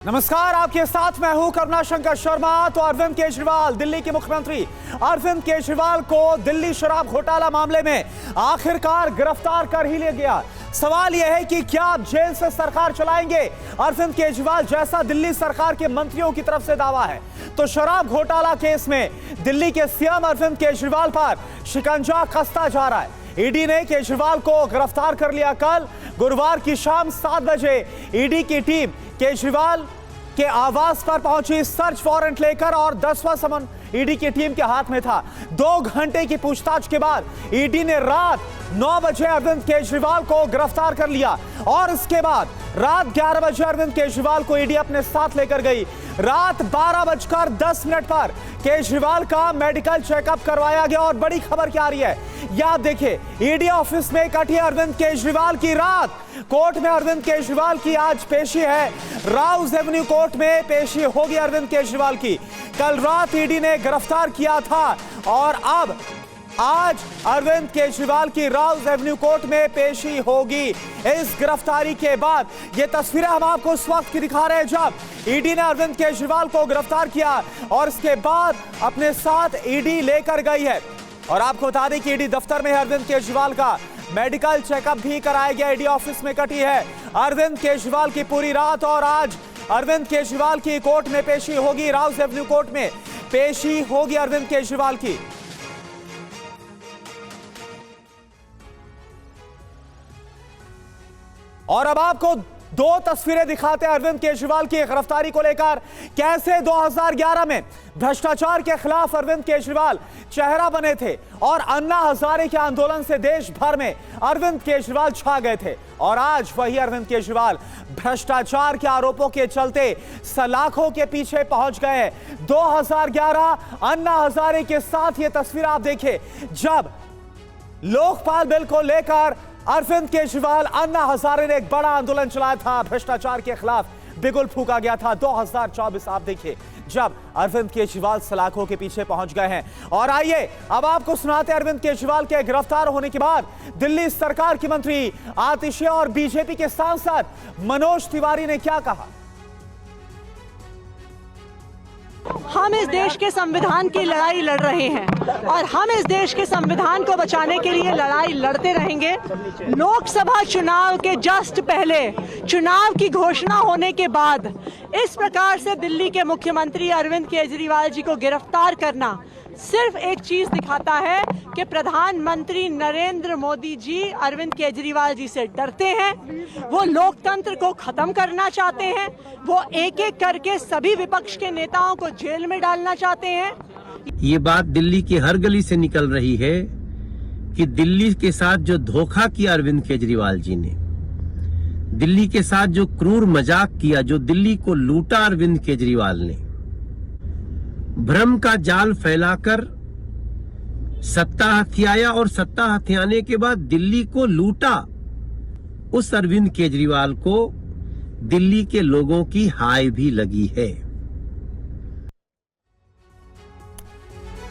नमस्कार, आपके साथ मैं हूं करुणा शंकर शर्मा। तो अरविंद केजरीवाल, दिल्ली के मुख्यमंत्री अरविंद केजरीवाल को दिल्ली शराब घोटाला मामले में आखिरकार गिरफ्तार कर ही लिया गया। सवाल यह है कि क्या आप जेल से सरकार चलाएंगे अरविंद केजरीवाल, जैसा दिल्ली सरकार के मंत्रियों की तरफ से दावा है। तो शराब घोटाला केस में दिल्ली के सीएम अरविंद केजरीवाल पर शिकंजा कसता जा रहा है। ईडी ने केजरीवाल को गिरफ्तार कर लिया। कल गुरुवार की शाम 7 बजे ईडी की टीम केजरीवाल के आवास पर पहुंची सर्च वारंट लेकर और 10वां समन ईडी की टीम के हाथ में था। 2 घंटे की पूछताछ के बाद ईडी ने रात 9 बजे अरविंद केजरीवाल को गिरफ्तार कर लिया और इसके बाद रात 11 बजे अरविंद केजरीवाल को ईडी अपने साथ लेकर गई। रात 12:10 पर केजरीवाल का मेडिकल चेकअप करवाया गया। और बड़ी खबर क्या आ रही है, यह देखिए, ईडी ऑफिस में कटी अरविंद केजरीवाल की रात। कोर्ट में अरविंद केजरीवाल की आज पेशी है। राउज एवेन्यू कोर्ट में पेशी होगी अरविंद केजरीवाल की। कल रात ईडी ने गिरफ्तार किया था और अब आज अरविंद केजरीवाल की राउज एवेन्यू कोर्ट में पेशी होगी। इस गिरफ्तारी के बाद ये तस्वीरें हम आपको उस वक्त की दिखा रहे हैं जब ईडी ने अरविंद केजरीवाल को गिरफ्तार किया और इसके बाद अपने साथ ईडी लेकर गई है। और आपको बता दें कि ईडी दफ्तर में अरविंद केजरीवाल का मेडिकल चेकअप भी कराया गया। ईडी ऑफिस में कटी है अरविंद केजरीवाल की पूरी रात और आज अरविंद केजरीवाल की कोर्ट में पेशी होगी। राउज एवेन्यू कोर्ट में पेशी होगी अरविंद केजरीवाल की। और अब आपको 2 तस्वीरें दिखाते हैं अरविंद केजरीवाल की गिरफ्तारी को लेकर। कैसे 2011 में भ्रष्टाचार के खिलाफ अरविंद केजरीवाल चेहरा बने थे और अन्ना हजारे के आंदोलन से देश भर में अरविंद केजरीवाल छा गए थे। और आज वही अरविंद केजरीवाल भ्रष्टाचार के आरोपों के चलते सलाखों के पीछे पहुंच गए। 2011 अन्ना हजारे के साथ ये तस्वीर आप देखें, जब लोकपाल बिल को लेकर अरविंद केजरीवाल, अन्ना हजारे ने एक बड़ा आंदोलन चलाया था। भ्रष्टाचार के खिलाफ बिगुल फूका गया था। 2024 आप देखिए, जब अरविंद केजरीवाल सलाखों के पीछे पहुंच गए हैं। और आइए अब आपको सुनाते हैं अरविंद केजरीवाल के गिरफ्तार होने के बाद दिल्ली सरकार की मंत्री आतिशी और बीजेपी के सांसद मनोज तिवारी ने क्या कहा। हम इस देश के संविधान की लड़ाई लड़ रहे हैं और हम इस देश के संविधान को बचाने के लिए लड़ाई लड़ते रहेंगे। लोकसभा चुनाव के जस्ट पहले चुनाव की घोषणा होने के बाद इस प्रकार से दिल्ली के मुख्यमंत्री अरविंद केजरीवाल जी को गिरफ्तार करना सिर्फ एक चीज दिखाता है कि प्रधानमंत्री नरेंद्र मोदी जी अरविंद केजरीवाल जी से डरते हैं। वो लोकतंत्र को खत्म करना चाहते हैं। वो एक एक करके सभी विपक्ष के नेताओं को जेल में डालना चाहते हैं। ये बात दिल्ली की हर गली से निकल रही है कि दिल्ली के साथ जो धोखा किया अरविंद केजरीवाल जी ने, दिल्ली के साथ जो क्रूर मजाक किया, जो दिल्ली को लूटा अरविंद केजरीवाल ने, भ्रम का जाल फैलाकर सत्ता हथियाया और सत्ता हथियाने के बाद दिल्ली को लूटा, उस अरविंद केजरीवाल को दिल्ली के लोगों की हाय भी लगी है।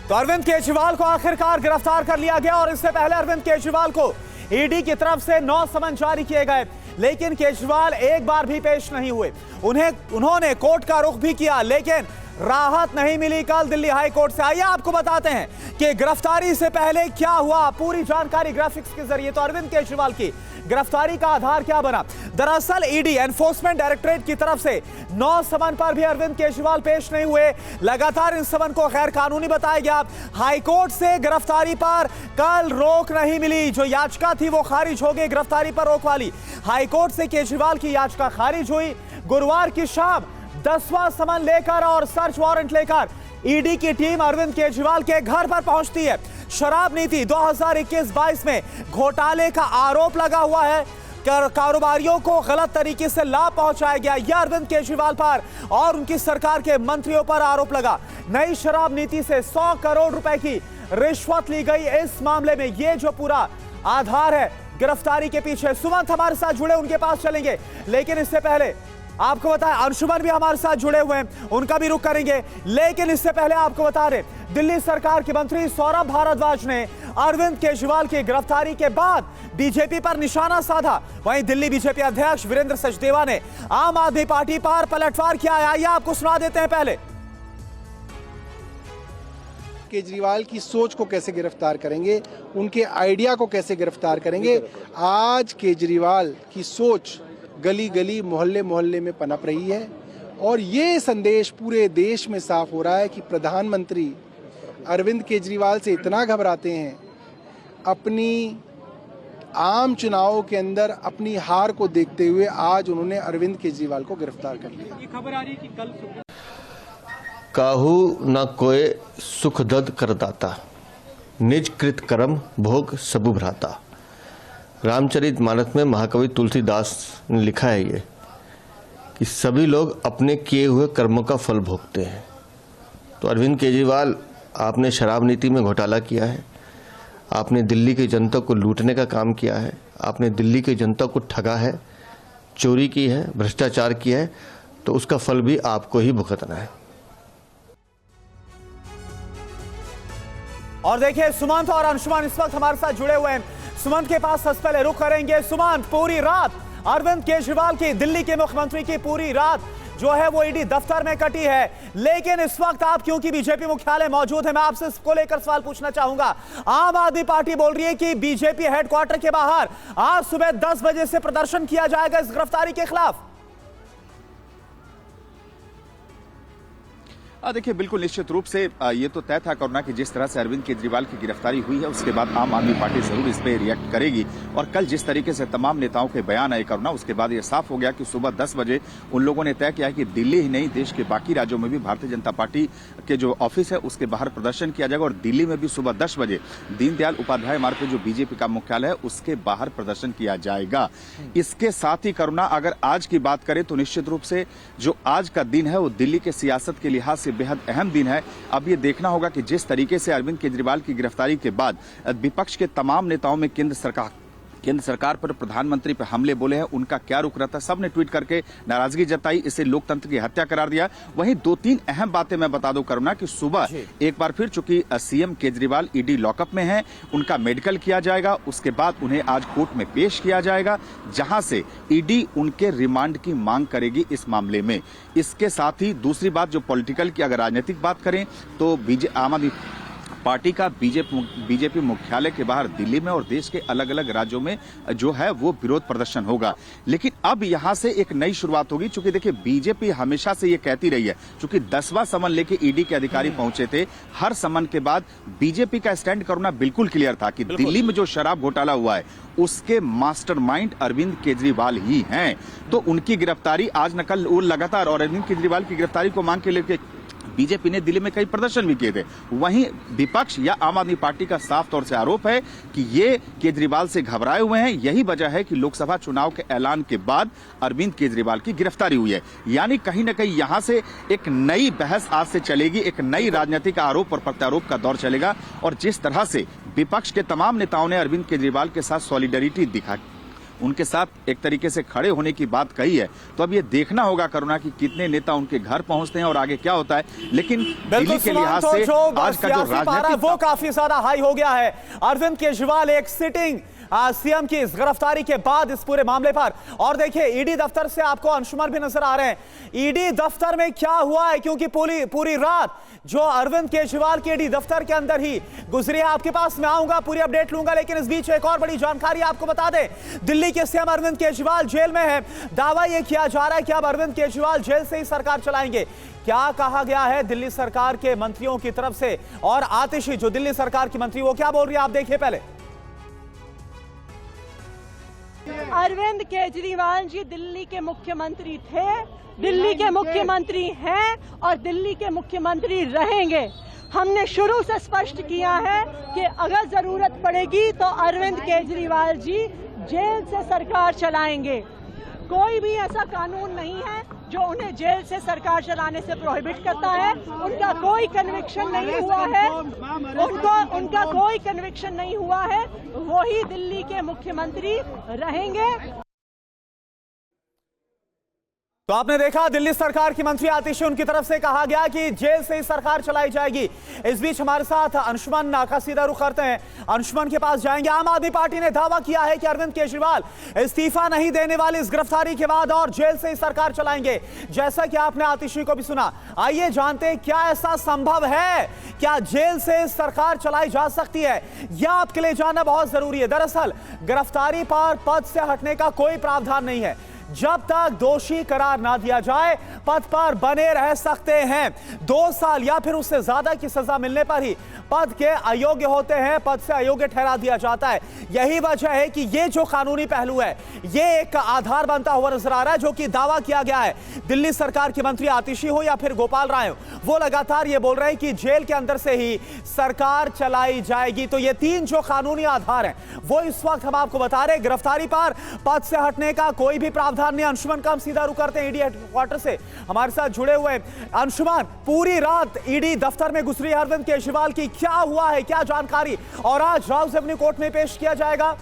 तो अरविंद केजरीवाल को आखिरकार गिरफ्तार कर लिया गया और इससे पहले अरविंद केजरीवाल को ईडी की तरफ से 9 समन जारी किए गए, लेकिन केजरीवाल एक बार भी पेश नहीं हुए। उन्होंने कोर्ट का रुख भी किया, लेकिन राहत नहीं मिली कल दिल्ली हाई कोर्ट से। आइए आपको बताते हैं कि गिरफ्तारी से पहले क्या हुआ, पूरी जानकारी ग्राफिक्स के जरिए। तो अरविंद केजरीवाल की गिरफ्तारी का आधार क्या बना। दरअसल ईडी एनफोर्समेंट डायरेक्टरेट की तरफ से 9 समन पर भी अरविंद केजरीवाल पेश नहीं हुए। लगातार इन समन को गैर कानूनी बताया गया। हाईकोर्ट से गिरफ्तारी पर कल रोक नहीं मिली। जो याचिका थी वो खारिज हो गई, गिरफ्तारी पर रोक वाली। हाईकोर्ट से केजरीवाल की याचिका खारिज हुई। गुरुवार की शाम 10वां समन लेकर और सर्च वारंट लेकर ईडी की टीम अरविंद केजरीवाल के घर पर पहुंचती है। शराब नीति 2021-22 में घोटाले का आरोप लगा हुआ है। कारोबारियों को गलत तरीके से लाभ पहुंचाया गया, यह अरविंद केजरीवाल पर और उनकी सरकार के मंत्रियों पर आरोप लगा। नई शराब नीति से 100 करोड़ रुपए की रिश्वत ली गई इस मामले में। यह जो पूरा आधार है गिरफ्तारी के पीछे। सुमंत हमारे साथ जुड़े, उनके पास चलेंगे, लेकिन इससे पहले आपको बताएं अंशुमन भी हमारे साथ जुड़े हुए हैं, उनका भी रुख करेंगे। लेकिन इससे पहले आपको बता रहे, दिल्ली सरकार के मंत्री सौरभ भारद्वाज ने अरविंद केजरीवाल की गिरफ्तारी के बाद बीजेपी पर निशाना साधा। वहीं दिल्ली बीजेपी अध्यक्ष वीरेंद्र सचदेवा ने आम आदमी पार्टी पर पलटवार किया है। आइए आपको सुना देते हैं। पहले केजरीवाल की सोच को कैसे गिरफ्तार करेंगे, उनके आइडिया को कैसे गिरफ्तार करेंगे। आज केजरीवाल की सोच गली गली मोहल्ले मोहल्ले में पनप रही है और ये संदेश पूरे देश में साफ हो रहा है कि प्रधानमंत्री अरविंद केजरीवाल से इतना घबराते हैं। अपनी आम चुनावों के अंदर अपनी हार को देखते हुए आज उन्होंने अरविंद केजरीवाल को गिरफ्तार कर लिया। ये खबर आ रही है कि कल काहू न कोय सुखदद करदाता, निज कृत कर्म भोग सबु भ्राता। रामचरितमानस में महाकवि तुलसीदास ने लिखा है ये कि सभी लोग अपने किए हुए कर्मों का फल भोगते हैं। तो अरविंद केजरीवाल, आपने शराब नीति में घोटाला किया है, आपने दिल्ली की जनता को लूटने का काम किया है, आपने दिल्ली की जनता को ठगा है, चोरी की है, भ्रष्टाचार किया है, तो उसका फल भी आपको ही भुगतना है। और देखिए सुमंत और अंशुमान इस वक्त हमारे साथ जुड़े हुए हैं। सुमंत के पास सबसे पहले रुख करेंगे। सुमंत, पूरी रात अरविंद केजरीवाल की, दिल्ली के मुख्यमंत्री की पूरी रात जो है वो ईडी दफ्तर में कटी है, लेकिन इस वक्त आप क्योंकि बीजेपी मुख्यालय मौजूद है, मैं आपसे इसको लेकर सवाल पूछना चाहूंगा। आम आदमी पार्टी बोल रही है कि बीजेपी हेडक्वार्टर के बाहर आज सुबह 10 बजे से प्रदर्शन किया जाएगा इस गिरफ्तारी के खिलाफ। देखिए, बिल्कुल निश्चित रूप से ये तो तय था करुणा कि जिस तरह से अरविंद केजरीवाल की गिरफ्तारी हुई है उसके बाद आम आदमी पार्टी जरूर इस पे रिएक्ट करेगी। और कल जिस तरीके से तमाम नेताओं के बयान आए करुणा, उसके बाद ये साफ हो गया कि सुबह 10 बजे उन लोगों ने तय किया कि दिल्ली ही नहीं देश के बाकी राज्यों में भी भारतीय जनता पार्टी के जो ऑफिस है उसके बाहर प्रदर्शन किया जाएगा। और दिल्ली में भी सुबह 10 बजे दीनदयाल उपाध्याय मार्ग पे जो बीजेपी का मुख्यालय है उसके बाहर प्रदर्शन किया जाएगा। इसके साथ ही करुणा, अगर आज की बात करें तो निश्चित रूप से जो आज का दिन है वो दिल्ली के सियासत के लिहाज से बेहद अहम दिन है। अब ये देखना होगा कि जिस तरीके से अरविंद केजरीवाल की गिरफ्तारी के बाद विपक्ष के तमाम नेताओं में केंद्र सरकार पर, प्रधानमंत्री पर हमले बोले हैं, उनका क्या रुख रहता है। सबने ट्वीट करके नाराजगी जताई, इसे लोकतंत्र की हत्या करार दिया। वहीं 2-3 अहम बातें मैं बता दूं करुणा कि सुबह एक बार फिर चूंकि सीएम केजरीवाल ईडी लॉकअप में हैं, उनका मेडिकल किया जाएगा, उसके बाद उन्हें आज कोर्ट में पेश किया जाएगा जहां से ईडी उनके रिमांड की मांग करेगी इस मामले में। इसके साथ ही दूसरी बात जो पॉलिटिकल की, अगर राजनीतिक बात करें तो आम आदमी पार्टी का बीजेपी मुख्यालय के बाहर दिल्ली में और देश के अलग अलग राज्यों में जो है वो विरोध प्रदर्शन होगा। लेकिन अब यहां से एक नई शुरुआत होगी, चूंकि देखिए बीजेपी हमेशा से ये कहती रही है, चूंकि 10वां समन लेके ईडी के अधिकारी पहुंचे थे, हर समन के बाद बीजेपी का स्टैंड करना बिल्कुल क्लियर था कि दिल्ली में जो शराब घोटाला हुआ है उसके मास्टरमाइंड अरविंद केजरीवाल ही हैं। तो उनकी गिरफ्तारी आज न कल लगातार, और अरविंद केजरीवाल की गिरफ्तारी को मांग के लेकर बीजेपी ने दिल्ली में कई प्रदर्शन भी किए थे। वहीं विपक्ष या आम आदमी पार्टी का साफ तौर से आरोप है कि ये केजरीवाल से घबराए हुए हैं। यही वजह है कि लोकसभा चुनाव के ऐलान के बाद अरविंद केजरीवाल की गिरफ्तारी हुई है। यानी कहीं न कहीं यहां से एक नई बहस आज से चलेगी, एक नई राजनीतिक आरोप और प्रत्यारोप का दौर चलेगा। और जिस तरह से विपक्ष के तमाम नेताओं ने अरविंद केजरीवाल के साथ सॉलिडरिटी दिखा, उनके साथ एक तरीके से खड़े होने की बात कही है, तो अब ये देखना होगा करुणा कि कितने नेता उनके घर पहुंचते हैं और आगे क्या होता है। लेकिन दिल्ली के लिहाज से आज का जो राजनीतिक वो काफी ज्यादा हाई हो गया है। अरविंद केजरीवाल एक सिटिंग सीएम की इस गिरफ्तारी के बाद इस पूरे मामले पर, और देखिए ईडी दफ्तर से आपको अंशुमान भी नजर आ रहे हैं। ईडी दफ्तर में क्या हुआ है, क्योंकि पूरी रात जो अरविंद केजरीवाल के ईडी दफ्तर के अंदर ही गुजरी है। आपके पास मैं आऊंगा, पूरी अपडेट लूंगा, लेकिन इस बीच एक और बड़ी जानकारी आपको बता दें। दिल्ली के सीएम अरविंद केजरीवाल जेल में है। दावा यह किया जा रहा है कि अब अरविंद केजरीवाल जेल से ही सरकार चलाएंगे। क्या कहा गया है दिल्ली सरकार के मंत्रियों की तरफ से, और आतिशी जो दिल्ली सरकार की मंत्री वो क्या बोल रही है, आप देखिए पहले। अरविंद केजरीवाल जी दिल्ली के मुख्यमंत्री थे, दिल्ली के मुख्यमंत्री हैं और दिल्ली के मुख्यमंत्री रहेंगे। हमने शुरू से स्पष्ट किया है कि अगर जरूरत पड़ेगी तो अरविंद केजरीवाल जी जेल से सरकार चलाएंगे। कोई भी ऐसा कानून नहीं है जो उन्हें जेल से सरकार चलाने से प्रोहिबिट करता है। उनका कोई कन्विक्शन नहीं हुआ है, उनका कोई कन्विक्शन नहीं हुआ है, वो ही दिल्ली के मुख्यमंत्री रहेंगे। तो आपने देखा दिल्ली सरकार की मंत्री आतिशी, उनकी तरफ से कहा गया कि जेल से ही सरकार चलाई जाएगी। इस बीच हमारे साथ अंशुमन का सीधा रुख करते हैं, अंशुमन के पास जाएंगे। आम आदमी पार्टी ने दावा किया है कि अरविंद केजरीवाल इस्तीफा नहीं देने वाली इस गिरफ्तारी के बाद और जेल से ही सरकार चलाएंगे, जैसा कि आपने आतिशी को भी सुना। आइए जानते हैं क्या ऐसा संभव है, क्या जेल से सरकार चलाई जा सकती है, यह आपके लिए जानना बहुत जरूरी है। दरअसल गिरफ्तारी पर पद से हटने का कोई प्रावधान नहीं है। जब तक दोषी करार ना दिया जाए पद पर बने रह सकते हैं। 2 साल या फिर उससे ज्यादा की सजा मिलने पर ही पद के अयोग्य होते हैं, पद से अयोग्य ठहरा दिया जाता है। यही वजह है कि ये जो कानूनी पहलू है ये एक आधार बनता हुआ नजर आ रहा है, जो कि दावा किया गया है। दिल्ली सरकार के मंत्री आतिशी हो या फिर गोपाल राय हो, वो लगातार ये बोल रहे हैं कि जेल के अंदर से ही सरकार चलाई जाएगी। तो ये 3 जो कानूनी आधार हैं वो इस वक्त हम आपको बता रहे हैं। गिरफ्तारी पर पद से हटने का कोई भी प्रावधान नहीं। अंशुमन का हम सीधा रुख करते हैं ईडी हेडक्वार्टर से, हमारे साथ जुड़े हुए अंशुमन। पूरी रात ईडी दफ्तर में घुस रही अरविंद केजरीवाल की, क्या हुआ है, क्या जानकारी, और आज राउज एवेन्यू कोर्ट में पेश किया जाएगा?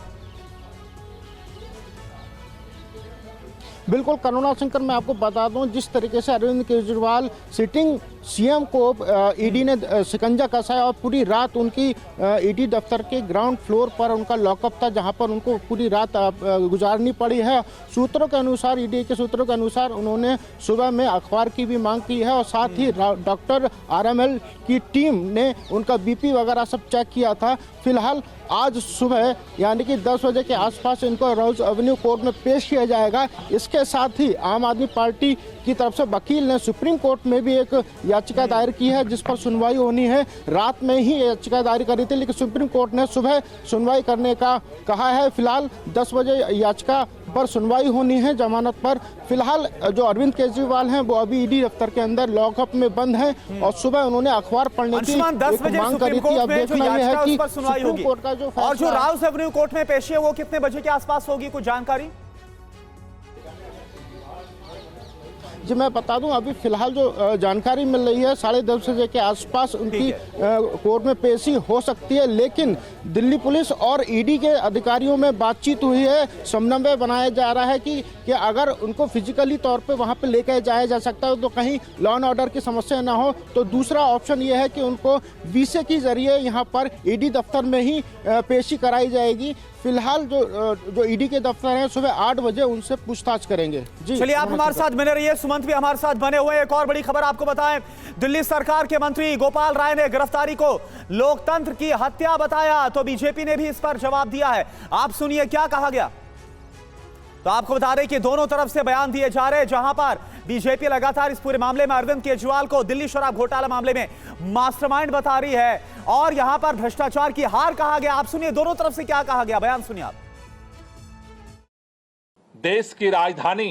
बिल्कुल करुणा शंकर, मैं आपको बता दूं जिस तरीके से अरविंद केजरीवाल सिटिंग सीएम को ईडी ने शिकंजा कसा और पूरी रात उनकी ईडी दफ्तर के ग्राउंड फ्लोर पर उनका लॉकअप था, जहां पर उनको पूरी रात गुजारनी पड़ी है। सूत्रों के अनुसार, ईडी के सूत्रों के अनुसार, उन्होंने सुबह में अखबार की भी मांग की है और साथ ही डॉक्टर आरएमएल की टीम ने उनका बीपी वगैरह सब चेक किया था। फिलहाल आज सुबह यानी कि 10 बजे के आसपास इनको राउज एवेन्यू कोर्ट में पेश किया जाएगा। इसके साथ ही आम आदमी पार्टी की तरफ से वकील ने सुप्रीम कोर्ट में भी एक याचिका दायर की है जिस पर सुनवाई होनी है। रात में ही याचिका दायर करी थी, लेकिन सुप्रीम कोर्ट ने सुबह सुनवाई करने का कहा है। फिलहाल 10 बजे याचिका पर सुनवाई होनी है जमानत पर। फिलहाल जो अरविंद केजरीवाल हैं वो अभी ईडी दफ्तर के अंदर लॉकअप में बंद हैं और सुबह उन्होंने अखबार पढ़ने की मांग करी थी। अब देखना यह है कि सुप्रीम कोर्ट का जो और जो राउज एवेन्यू कोर्ट में पेशी है वो कितने बजे के आसपास होगी, कुछ जानकारी? जी मैं बता दूं, अभी फिलहाल जो जानकारी मिल रही है 10:30 बजे के आसपास उनकी कोर्ट में पेशी हो सकती है। लेकिन दिल्ली पुलिस और ईडी के अधिकारियों में बातचीत हुई है, समन्वय बनाया जा रहा है कि अगर उनको फिजिकली तौर पे वहां पे लेकर जाया जा सकता है तो कहीं लॉ एंड ऑर्डर की समस्या ना हो, तो दूसरा ऑप्शन ये है कि उनको वीसे के जरिए यहाँ पर ईडी दफ्तर में ही पेशी कराई जाएगी। फिलहाल जो ईडी के दफ्तर हैं सुबह 8 बजे उनसे पूछताछ करेंगे। जी चलिए, आप हमारे साथ बने रहिए, सुमंत भी हमारे साथ बने हुए। एक और बड़ी खबर आपको बताएं, दिल्ली सरकार के मंत्री गोपाल राय ने गिरफ्तारी को लोकतंत्र की हत्या बताया, तो बीजेपी ने भी इस पर जवाब दिया है। आप सुनिए क्या कहा गया। तो आपको बता दें कि दोनों तरफ से बयान दिए जा रहे हैं, जहां पर बीजेपी लगातार इस पूरे मामले में अरविंद केजरीवाल को दिल्ली शराब घोटाला मामले में मास्टरमाइंड बता रही है और यहां पर भ्रष्टाचार की हार कहा गया। आप सुनिए दोनों तरफ से क्या कहा गया, बयान सुनिए आप। देश की राजधानी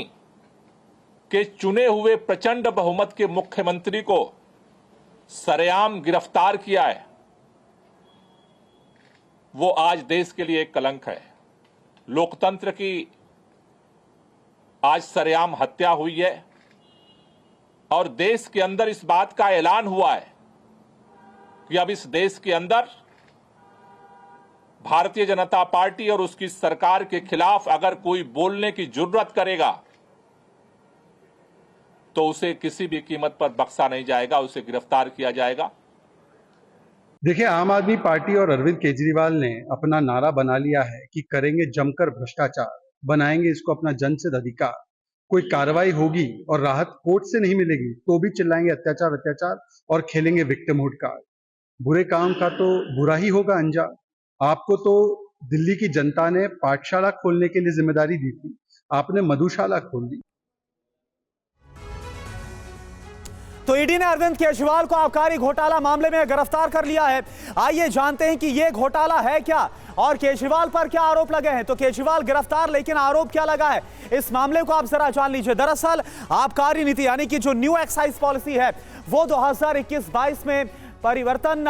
के चुने हुए प्रचंड बहुमत के मुख्यमंत्री को सरेआम गिरफ्तार किया है, वो आज देश के लिए एक कलंक है। लोकतंत्र की आज सरेआम हत्या हुई है और देश के अंदर इस बात का ऐलान हुआ है कि अब इस देश के अंदर भारतीय जनता पार्टी और उसकी सरकार के खिलाफ अगर कोई बोलने की जुर्रत करेगा तो उसे किसी भी कीमत पर बख्शा नहीं जाएगा, उसे गिरफ्तार किया जाएगा। देखिए, आम आदमी पार्टी और अरविंद केजरीवाल ने अपना नारा बना लिया है कि करेंगे जमकर भ्रष्टाचार, बनाएंगे इसको अपना जनसिद्ध अधिकार। कोई कार्रवाई होगी और राहत कोर्ट से नहीं मिलेगी तो भी चिल्लाएंगे अत्याचार अत्याचार और खेलेंगे विक्टिमहुड कार्ड। बुरे काम का तो बुरा ही होगा अंजाम। आपको तो दिल्ली की जनता ने पाठशाला खोलने के लिए जिम्मेदारी दी थी, आपने मधुशाला खोल दी। तो ईडी ने अरविंद केजरीवाल को आबकारी घोटाला मामले में गिरफ्तार कर लिया है। आइए जानते हैं कि यह घोटाला है क्या और केजरीवाल पर क्या आरोप लगे हैं। तो केजरीवाल गिरफ्तार, लेकिन आरोप क्या लगा है, इस मामले को आप जरा जान लीजिए। दरअसल आबकारी नीति यानी कि जो न्यू एक्साइज पॉलिसी है वो 2021-22 में परिवर्तन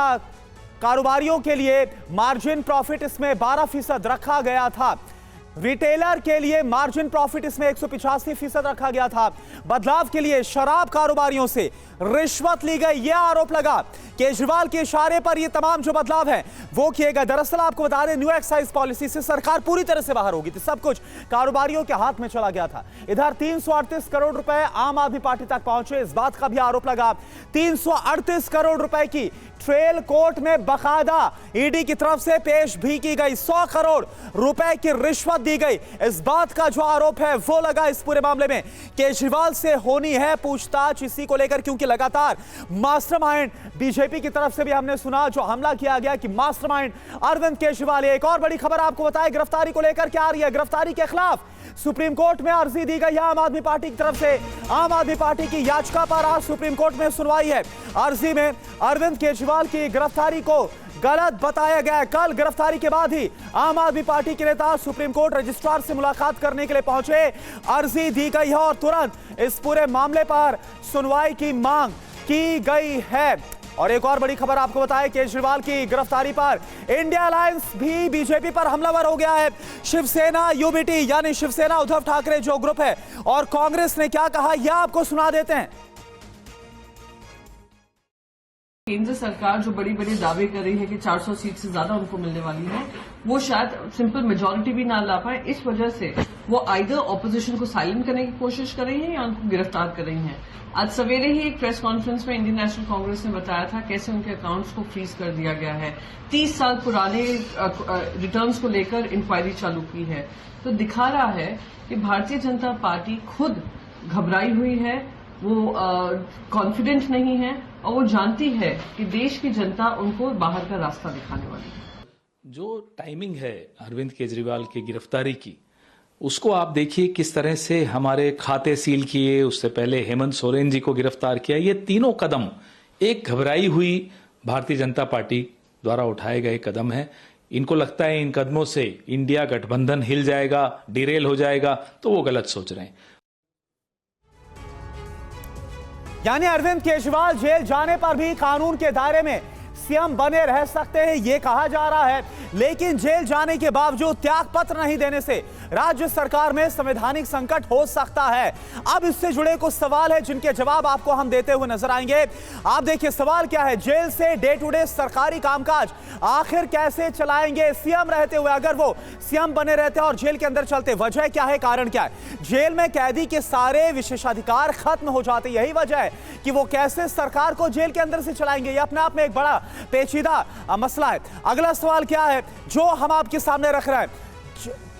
कारोबारियों के लिए मार्जिन प्रॉफिट इसमें 12% रखा गया था। रिटेलर के लिए मार्जिन प्रॉफिट इसमें 185% रखा गया था। बदलाव के लिए शराब कारोबारियों से रिश्वत ली गई, यह आरोप लगा। केजरीवाल के इशारे पर यह तमाम जो बदलाव है वो किए गए। दरअसल आपको बता दें, न्यू एक्साइज पॉलिसी से सरकार पूरी तरह से बाहर होगी थी, सब कुछ कारोबारियों के हाथ में चला गया था। इधर 338 करोड़ रुपए आम आदमी पार्टी तक पहुंचे, इस बात का भी आरोप लगा। 338 करोड़ रुपए की ट्रेल कोर्ट में बकायदा ईडी की तरफ से पेश भी की गई। 100 करोड़ रुपए की रिश्वत दी गई, इस बात का जो आरोप है वो लगा इस पूरे मामले में। केजरीवाल से होनी है पूछताछ इसी को लेकर, क्योंकि लगातार मास्टरमाइंड बीजेपी की तरफ से भी हमने सुना जो हमला किया गया कि मास्टरमाइंड अरविंद केजरीवाल। एक और बड़ी खबर आपको बताएं, गिरफ्तारी को लेकर क्या आ रही है। गिरफ्तारी के खिलाफ सुप्रीम कोर्ट में अर्जी दी गई है आम आदमी पार्टी की तरफ से। आम आदमी पार्टी की याचिका पर आज सुप्रीम कोर्ट में सुनवाई है। अर्जी में अरविंद केजरीवाल की गिरफ्तारी को गलत बताया गया है। कल गिरफ्तारी के बाद ही आम आदमी पार्टी के नेता सुप्रीम कोर्ट रजिस्ट्रार से मुलाकात करने के लिए पहुंचे। अर्जी दी गई है और तुरंत इस पूरे मामले पर सुनवाई की मांग की गई है। और एक और बड़ी खबर आपको बताएं, केजरीवाल की गिरफ्तारी पर इंडिया अलायंस भी बीजेपी पर हमलावर हो गया है। शिवसेना यूबीटी यानी शिवसेना उद्धव ठाकरे जो ग्रुप है और कांग्रेस ने क्या कहा यह आपको सुना देते हैं। केंद्र सरकार जो बड़ी बड़ी दावे कर रही है कि 400 सीट से ज्यादा उनको मिलने वाली है, वो शायद सिंपल मेजोरिटी भी ना ला पाए। इस वजह से वो आइदर ऑपोजिशन को साइलेंट करने की कोशिश कर रही है या उनको गिरफ्तार कर रही है। आज सवेरे ही एक प्रेस कॉन्फ्रेंस में इंडियन नेशनल कांग्रेस ने बताया था कैसे उनके अकाउंट्स को फ्रीज कर दिया गया है। 30 साल पुराने रिटर्न्स को लेकर इंक्वायरी चालू की है। तो दिखा रहा है कि भारतीय जनता पार्टी खुद घबराई हुई है, वो कॉन्फिडेंट नहीं है और वो जानती है कि देश की जनता उनको बाहर का रास्ता दिखाने वाली है। जो टाइमिंग है अरविंद केजरीवाल की गिरफ्तारी की, उसको आप देखिए किस तरह से हमारे खाते सील किए, उससे पहले हेमंत सोरेन जी को गिरफ्तार किया। ये तीनों कदम एक घबराई हुई भारतीय जनता पार्टी द्वारा उठाए गए कदम है। इनको लगता है इन कदमों से इंडिया गठबंधन हिल जाएगा, डिरेल हो जाएगा, तो वो गलत सोच रहे हैं। यानी अरविंद केजरीवाल जेल जाने पर भी कानून के दायरे में सीएम बने रह सकते हैं ये कहा जा रहा है, लेकिन जेल जाने के बावजूद त्याग पत्र नहीं देने से राज्य सरकार में संवैधानिक संकट हो सकता है। अब इससे जुड़े कुछ सवाल है जिनके जवाब आपको हम देते हुए नजर आएंगे। आप देखिए सवाल क्या है, जेल से डे टू डे सरकारी कामकाज आखिर कैसे चलाएंगे सीएम रहते हुए। अगर वो सीएम बने रहते और जेल के अंदर चलते, वजह क्या है, कारण क्या है। जेल में कैदी के सारे विशेषाधिकार खत्म हो जाते, यही वजह है कि वो कैसे सरकार को जेल के अंदर से चलाएंगे। ये अपने आप में एक बड़ा पेचीदा मसला है। अगला सवाल क्या है जो हम आपके सामने रख रहे हैं,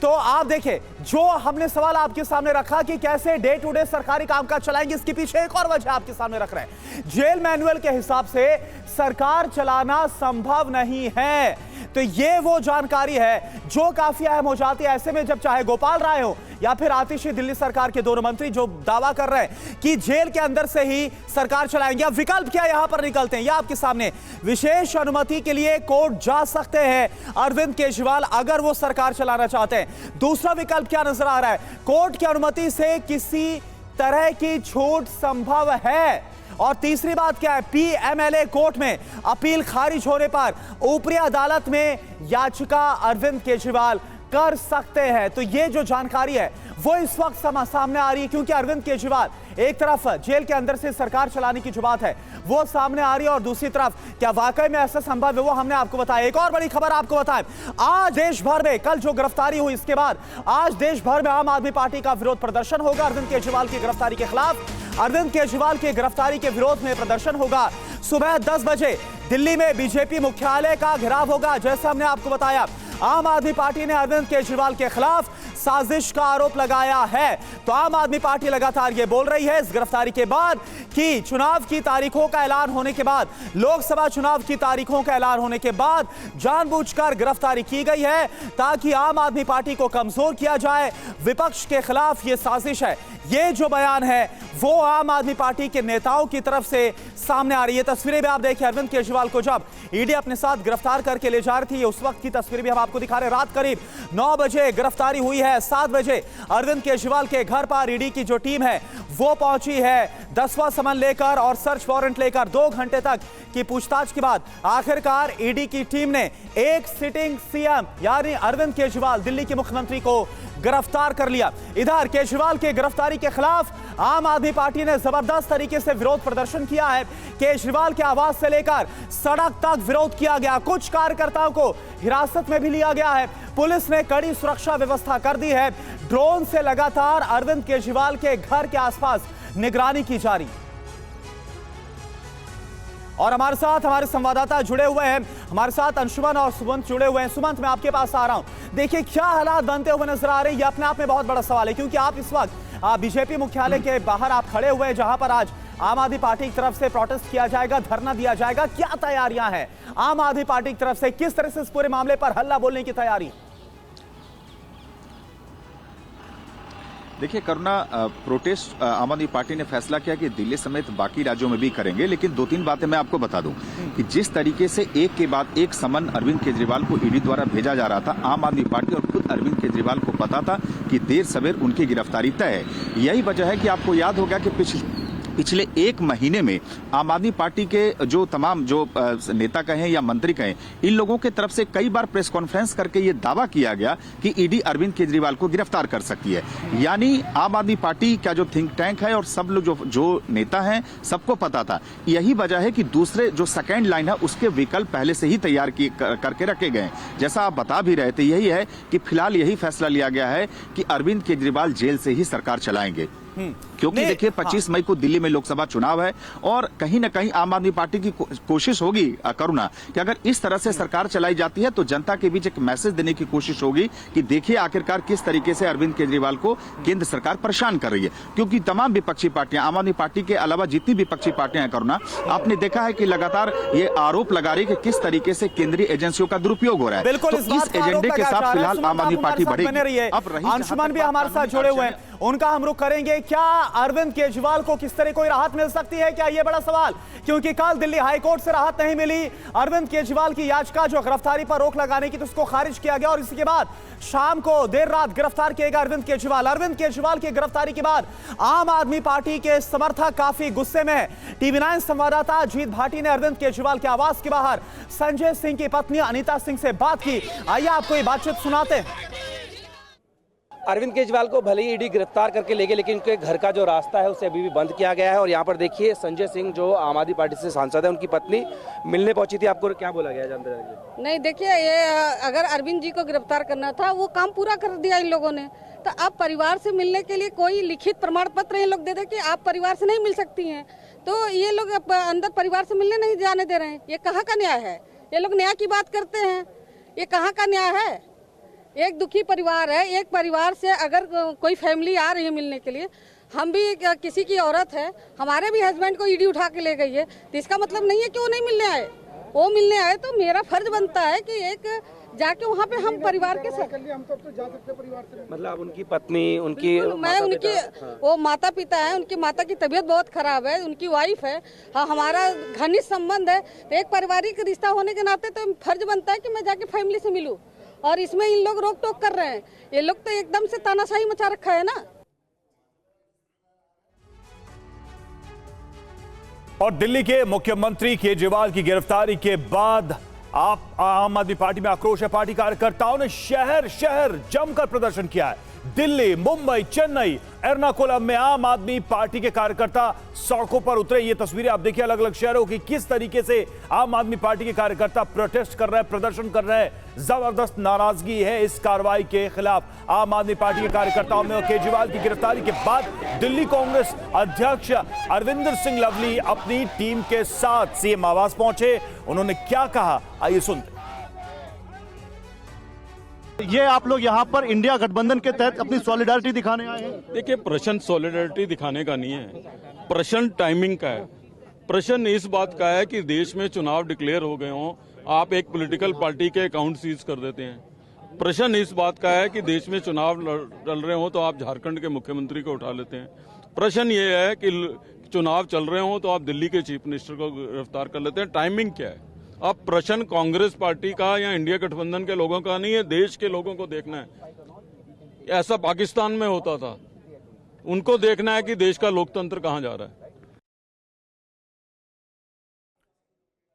तो आप देखिए जो हमने सवाल आपके सामने रखा कि कैसे डे टू डे सरकारी कामकाज चलाएंगे, इसके पीछे एक और वजह आपके सामने रख रहे हैं। जेल मैनुअल के हिसाब से सरकार चलाना संभव नहीं है, तो ये वो जानकारी है जो काफी अहम हो जाती है। ऐसे में जब चाहे गोपाल राय हो या फिर आतिशी दिल्ली सरकार के दोनों मंत्री जो दावा कर रहे हैं कि जेल के अंदर से ही सरकार चलाएंगे, अब विकल्प क्या यहां पर निकलते हैं ये आपके सामने। विशेष अनुमति के लिए कोर्ट जा सकते हैं अरविंद केजरीवाल अगर वो सरकार चलाना चाहते हैं। दूसरा विकल्प क्या नजर आ रहा है, कोर्ट की अनुमति से किसी तरह की छूट संभव है। और तीसरी बात क्या है, पीएमएलए कोर्ट में अपील खारिज होने पर ऊपरी अदालत में याचिका अरविंद केजरीवाल कर सकते हैं। तो ये जो जानकारी है वो इस वक्त सामने आ रही है, क्योंकि अरविंद केजरीवाल एक तरफ जेल के अंदर से सरकार चलाने की जो बात है वो सामने आ रही है और दूसरी तरफ क्या वाकई में ऐसा संभव है वो हमने आपको बताया। एक और बड़ी खबर आपको बताएं, आज देश भर में कल जो गिरफ्तारी हुई इसके बाद आज देश भर में आम आदमी पार्टी का विरोध प्रदर्शन होगा अरविंद केजरीवाल की गिरफ्तारी के खिलाफ। अरविंद केजरीवाल की गिरफ्तारी के विरोध में प्रदर्शन होगा। सुबह 10 बजे दिल्ली में बीजेपी मुख्यालय का घेराव होगा। जैसा हमने आपको बताया, आम आदमी पार्टी ने अरविंद केजरीवाल के खिलाफ साजिश का आरोप लगाया है। तो आम आदमी पार्टी लगातार ये बोल रही है इस गिरफ्तारी के बाद कि चुनाव की तारीखों का ऐलान होने के बाद, लोकसभा चुनाव की तारीखों का ऐलान होने के बाद जानबूझकर गिरफ्तारी की गई है ताकि आम आदमी पार्टी को कमजोर किया जाए। विपक्ष के खिलाफ ये साजिश है। ये जो बयान है वो आम आदमी पार्टी के नेताओं की तरफ से सामने आ रही है। तस्वीरें भी आप देखिए, अरविंद केजरीवाल को जब ईडी अपने साथ गिरफ्तार करके ले जा रही थी उस वक्त की तस्वीरें भी हम आपको दिखा रहे हैं। रात करीब 9 बजे गिरफ्तारी हुई है। 7 बजे अरविंद केजरीवाल के घर पर ईडी की जो टीम है वो पहुंची है 10वां समन लेकर और सर्च वारंट लेकर। 2 घंटे तक की पूछताछ के बाद आखिरकार ईडी की टीम ने एक सिटिंग सीएम यानी अरविंद केजरीवाल दिल्ली के मुख्यमंत्री को गिरफ्तार कर लिया। इधर केजरीवाल की गिरफ्तारी के खिलाफ आम आदमी पार्टी ने जबरदस्त तरीके से विरोध प्रदर्शन किया है। केजरीवाल के आवास से लेकर सड़क तक विरोध किया गया। कुछ कार्यकर्ताओं को हिरासत में भी लिया गया है। पुलिस ने कड़ी सुरक्षा व्यवस्था कर दी है। ड्रोन से लगातार अरविंद केजरीवाल के घर के आसपास निगरानी की जा रही। और हमारे साथ हमारे संवाददाता जुड़े हुए हैं, हमारे साथ अंशुमन और सुमंत जुड़े हुए हैं। सुमंत, मैं आपके पास आ रहा हूं। देखिए, क्या हालात बनते हुए नजर आ रहे हैं, ये अपने आप में बहुत बड़ा सवाल है, क्योंकि आप इस वक्त बीजेपी मुख्यालय के बाहर आप खड़े हुए हैं, जहां पर आज आम आदमी पार्टी की तरफ से प्रोटेस्ट किया जाएगा, धरना दिया जाएगा। क्या तैयारियां हैं आम आदमी पार्टी की तरफ से? किस तरह से इस पूरे मामले पर हल्ला बोलने की तैयारी? देखिए करुणा, प्रोटेस्ट आम आदमी पार्टी ने फैसला किया कि दिल्ली समेत बाकी राज्यों में भी करेंगे, लेकिन 2-3 बातें मैं आपको बता दूं कि जिस तरीके से एक के बाद एक समन अरविंद केजरीवाल को ईडी द्वारा भेजा जा रहा था, आम आदमी पार्टी और खुद अरविंद केजरीवाल को पता था कि देर सवेर उनकी गिरफ्तारी तय है। यही वजह है कि आपको याद होगा कि पिछले 1 महीने में आम आदमी पार्टी के जो तमाम जो नेता कहें या मंत्री कहें, इन लोगों के तरफ से कई बार प्रेस कॉन्फ्रेंस करके ये दावा किया गया कि ईडी अरविंद केजरीवाल को गिरफ्तार कर सकती है। यानी आम आदमी पार्टी का जो थिंक टैंक है और सब लोग जो नेता हैं, सबको पता था। यही वजह है कि दूसरे जो सेकेंड लाइन है उसके विकल्प पहले से ही तैयार करके रखे गए। जैसा आप बता भी रहे थे, यही है कि फिलहाल यही फैसला लिया गया है कि अरविंद केजरीवाल जेल से ही सरकार चलाएंगे, क्योंकि देखिए 25 मई को दिल्ली में लोकसभा चुनाव है और कहीं ना कहीं आम आदमी पार्टी की कोशिश होगी करुणा कि अगर इस तरह से सरकार चलाई जाती है तो जनता के बीच एक मैसेज देने की कोशिश होगी कि देखिए आखिरकार किस तरीके से अरविंद केजरीवाल को केंद्र सरकार परेशान कर रही है। क्योंकि तमाम विपक्षी पार्टियां, आम आदमी पार्टी के अलावा जितनी विपक्षी पार्टियां हैं करुणा, आपने देखा है कि लगातार ये आरोप लगा रही है कि किस तरीके से केंद्रीय एजेंसियों का दुरुपयोग हो रहा है। बिल्कुल, तो इस एजेंडे के साथ फिलहाल आम आदमी पार्टी बढ़ेगी। अंशुमन भी हमारे साथ जुड़े हुए हैं, उनका हम रुख करेंगे। क्या अरविंद केजरीवाल को किस तरह कोई राहत मिल सकती है, क्या यह बड़ा सवाल? क्योंकि कल दिल्ली हाईकोर्ट से राहत नहीं मिली। अरविंद केजरीवाल की याचिका जो गिरफ्तारी पर रोक लगाने की, तो उसको खारिज किया गया और इसके बाद शाम को देर रात गिरफ्तार किया गया अरविंद केजरीवाल। अरविंद केजरीवाल की गिरफ्तारी के बाद आम आदमी पार्टी के समर्थक काफी गुस्से में है। टीवी 9 संवाददाता अजीत भाटी ने अरविंद केजरीवाल के आवास के बाहर संजय सिंह की पत्नी अनीता सिंह से बात की। आइए आपको ये बातचीत सुनाते हैं। अरविंद केजरीवाल को भले ही ईडी गिरफ्तार करके ले गए, लेकिन उनके घर का जो रास्ता है उसे अभी भी बंद किया गया है। और यहाँ पर देखिए संजय सिंह जो आम आदमी पार्टी से सांसद है, उनकी पत्नी मिलने पहुंची थी। आपको क्या बोला गया जानते हैं? नहीं, देखिए, ये अगर अरविंद जी को गिरफ्तार करना था वो काम पूरा कर दिया इन लोगों ने। तो अब परिवार से मिलने के लिए कोई लिखित प्रमाण पत्र ये लोग दे दे कि आप परिवार से नहीं मिल सकती हैं, तो ये लोग अंदर परिवार से मिलने नहीं जाने दे रहे हैं। ये कहाँ का न्याय है? ये लोग न्याय की बात करते हैं, ये कहाँ का न्याय है? एक दुखी परिवार है, एक परिवार से अगर कोई फैमिली आ रही है मिलने के लिए, हम भी किसी की औरत है, हमारे भी हस्बैंड को ईडी उठा के ले गई है, तो इसका मतलब नहीं है कि वो नहीं मिलने आए। वो मिलने आए तो मेरा फर्ज बनता है कि एक जाके वहाँ पे हम परिवार के साथ, हम तो जा सकते परिवार से। मतलब उनकी पत्नी, उनकी मैं उनकी वो माता पिता है, उनकी माता की तबीयत बहुत खराब है, उनकी वाइफ है, हमारा घनिष्ठ संबंध है, तो एक पारिवारिक रिश्ता होने के नाते तो फर्ज बनता है कि मैं जाके फैमिली से मिलूं। और इसमें इन लोग रोक टोक कर रहे हैं। ये लोग तो एकदम से तानाशाही मचा रखा है ना। और दिल्ली के मुख्यमंत्री केजरीवाल की गिरफ्तारी के बाद आम आदमी पार्टी में आक्रोश है। पार्टी कार्यकर्ताओं ने शहर शहर जमकर प्रदर्शन किया है। दिल्ली, मुंबई, चेन्नई, एर्नाकुलम में आम आदमी पार्टी के कार्यकर्ता सड़कों पर उतरे। ये तस्वीरें आप देखिए अलग अलग शहरों की, किस तरीके से आम आदमी पार्टी के कार्यकर्ता प्रोटेस्ट कर रहे हैं, प्रदर्शन कर रहे हैं। जबरदस्त नाराजगी है इस कार्रवाई के खिलाफ आम आदमी पार्टी के कार्यकर्ताओं में। और केजरीवाल की गिरफ्तारी के बाद दिल्ली कांग्रेस अध्यक्ष अरविंदर सिंह लवली अपनी टीम के साथ सीएम आवास पहुंचे। उन्होंने क्या कहा, आइए सुनते। ये आप लोग यहाँ पर इंडिया गठबंधन के तहत अपनी सॉलिडारिटी दिखाने आए हैं। देखिए, प्रश्न सॉलिडारिटी दिखाने का नहीं है, प्रश्न टाइमिंग का है। प्रश्न इस बात का है कि देश में चुनाव डिक्लेयर हो गए हों, आप एक पॉलिटिकल पार्टी के अकाउंट सीज कर देते हैं। प्रश्न इस बात का है कि देश में चुनाव चल रहे हों तो आप झारखंड के मुख्यमंत्री को उठा लेते हैं। प्रश्न ये है कि चुनाव चल रहे हों तो आप दिल्ली के चीफ मिनिस्टर को गिरफ्तार कर लेते हैं। टाइमिंग क्या है? अब प्रश्न कांग्रेस पार्टी का या इंडिया गठबंधन के लोगों का नहीं है, देश के लोगों को देखना है। ऐसा पाकिस्तान में होता था, उनको देखना है कि देश का लोकतंत्र कहां जा रहा है।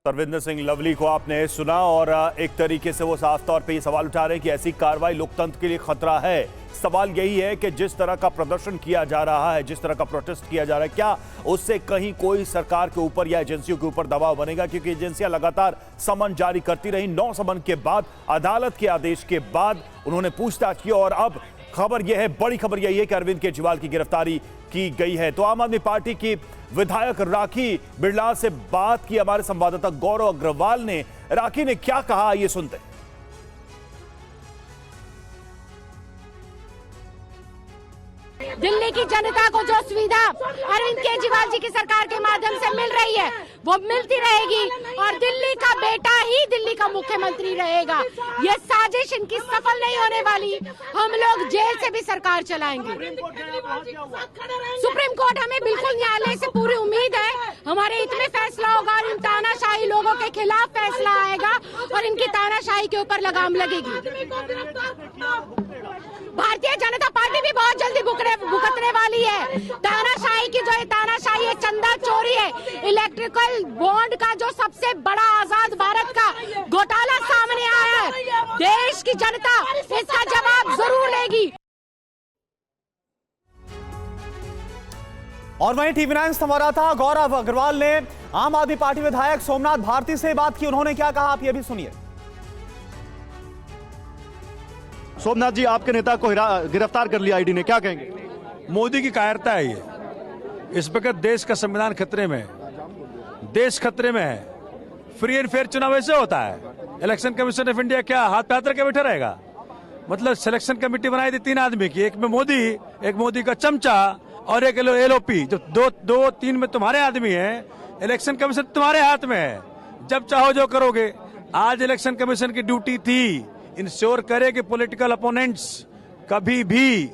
सरविंदर सिंह लवली को आपने सुना और एक तरीके से वो साफ तौर पे ये सवाल उठा रहे हैं कि ऐसी कार्रवाई लोकतंत्र के लिए खतरा है। सवाल यही है कि जिस तरह का प्रदर्शन किया जा रहा है, जिस तरह का प्रोटेस्ट किया जा रहा है, क्या उससे कहीं कोई सरकार के ऊपर या एजेंसियों के ऊपर दबाव बनेगा? क्योंकि एजेंसियां लगातार समन जारी करती रही। 9 समन के बाद, अदालत के आदेश के बाद उन्होंने पूछताछ की और अब खबर यह है, बड़ी खबर यही है कि अरविंद केजरीवाल की गिरफ्तारी की गई है। तो आम आदमी पार्टी की विधायक राखी बिरला से बात की हमारे संवाददाता गौरव अग्रवाल ने। राखी ने क्या कहा, ये सुनते हैं। दिल्ली की जनता को जो सुविधा अरविंद केजरीवाल जी की सरकार के माध्यम से मिल रही है वो मिलती रहेगी और दिल्ली का बेटा ही दिल्ली का मुख्यमंत्री रहेगा। ये साजिश इनकी सफल नहीं होने वाली। हम लोग जेल से भी सरकार चलाएंगे। सुप्रीम कोर्ट हमें बिल्कुल न्यायालय से पूरी उम्मीद है हमारे हित में फैसला होगा और इन तानाशाही लोगों के खिलाफ फैसला आएगा और इनकी तानाशाही के ऊपर लगाम लगेगी। भारतीय जनता पार्टी भी बहुत जल्दी भुगतने वाली है। तानाशाही की जो तानाशाही है, चंदा चोरी है, इलेक्ट्रिकल बॉन्ड का जो सबसे बड़ा आजाद भारत का घोटाला सामने आया है, देश की जनता इसका जवाब जरूर लेगी। और वहीं टीवी 9 संवाददाता गौरव अग्रवाल ने आम आदमी पार्टी विधायक सोमनाथ भारती से बात की। उन्होंने क्या कहा, आप ये भी सुनिए। सोमनाथ जी, आपके नेता को गिरफ्तार कर लिया ईडी ने, क्या कहेंगे? मोदी की कायरता है ये। इस वक्त देश का संविधान खतरे में है, देश खतरे में है। फ्री एंड फेयर चुनाव ऐसे होता है। इलेक्शन कमीशन ऑफ इंडिया क्या हाथ पे हाथ रख के बैठा रहेगा? मतलब सिलेक्शन कमेटी बनाई थी 3 आदमी की, एक में मोदी, एक मोदी का चमचा और एक एलओपी। जो दो तीन में तुम्हारे आदमी है, इलेक्शन कमीशन तुम्हारे हाथ में है, जब चाहो जो करोगे। आज इलेक्शन कमीशन की ड्यूटी थी इंश्योर करे कि पॉलिटिकल अपोनेंट्स कभी भी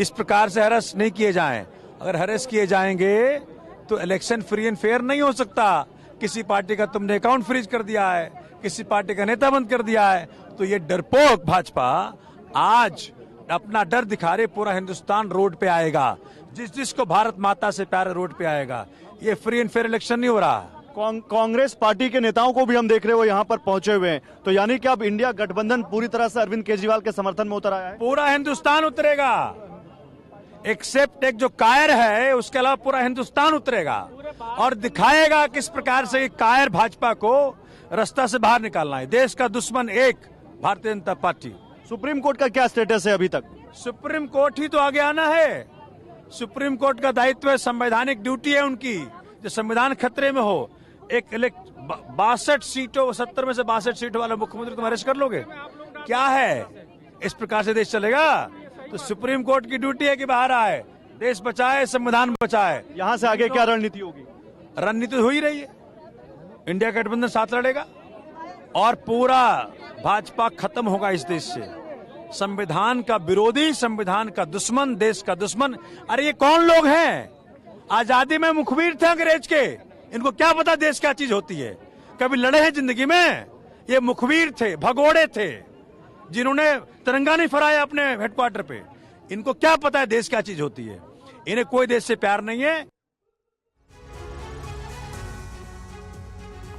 इस प्रकार से हरस नहीं किए जाएं। अगर हरस किए जाएंगे तो इलेक्शन फ्री एंड फेयर नहीं हो सकता। किसी पार्टी का तुमने अकाउंट फ्रीज कर दिया है, किसी पार्टी का नेता बंद कर दिया है, तो ये डरपोक भाजपा आज अपना डर दिखा रहे। पूरा हिंदुस्तान रोड पे आएगा, जिसको भारत माता से प्यार रोड पे आएगा। ये फ्री एंड फेयर इलेक्शन नहीं हो रहा। कांग्रेस पार्टी के नेताओं को भी हम देख रहे हो यहाँ पर पहुंचे हुए हैं, तो यानी कि अब इंडिया गठबंधन पूरी तरह से अरविंद केजरीवाल के समर्थन में उतर आया है। पूरा हिंदुस्तान उतरेगा, एक्सेप्ट एक जो कायर है, उसके अलावा पूरा हिंदुस्तान उतरेगा और दिखाएगा किस प्रकार से कायर भाजपा को रास्ता से बाहर निकालना है। देश का दुश्मन एक Bharatiya Janata party. Supreme court का क्या स्टेटस है अभी तक? सुप्रीम कोर्ट ही तो आगे आना है। सुप्रीम कोर्ट का दायित्व है, संवैधानिक ड्यूटी है उनकी। जो संविधान खतरे में हो, एक 62 सीटों 70 में से 62 सीटों वाला मुख्यमंत्री तुम अरेस्ट कर लोगे? क्या है? इस प्रकार से देश चलेगा? तो सुप्रीम कोर्ट की ड्यूटी है कि बाहर आए, देश बचाए, संविधान बचाए। यहाँ से आगे क्या रणनीति होगी? रणनीति हो ही रही है, इंडिया गठबंधन साथ लड़ेगा और पूरा भाजपा खत्म होगा इस देश से। संविधान का विरोधी, संविधान का दुश्मन, देश का दुश्मन। अरे ये कौन लोग हैं? आजादी में मुखबिर थे अंग्रेज के, इनको क्या पता देश क्या चीज होती है? कभी लड़े हैं जिंदगी में? ये मुखबिर थे, भगोड़े थे, जिन्होंने तिरंगा नहीं फहराया अपने हेडक्वार्टर पे। इनको क्या पता है देश क्या चीज होती है? इन्हें कोई देश से प्यार नहीं है।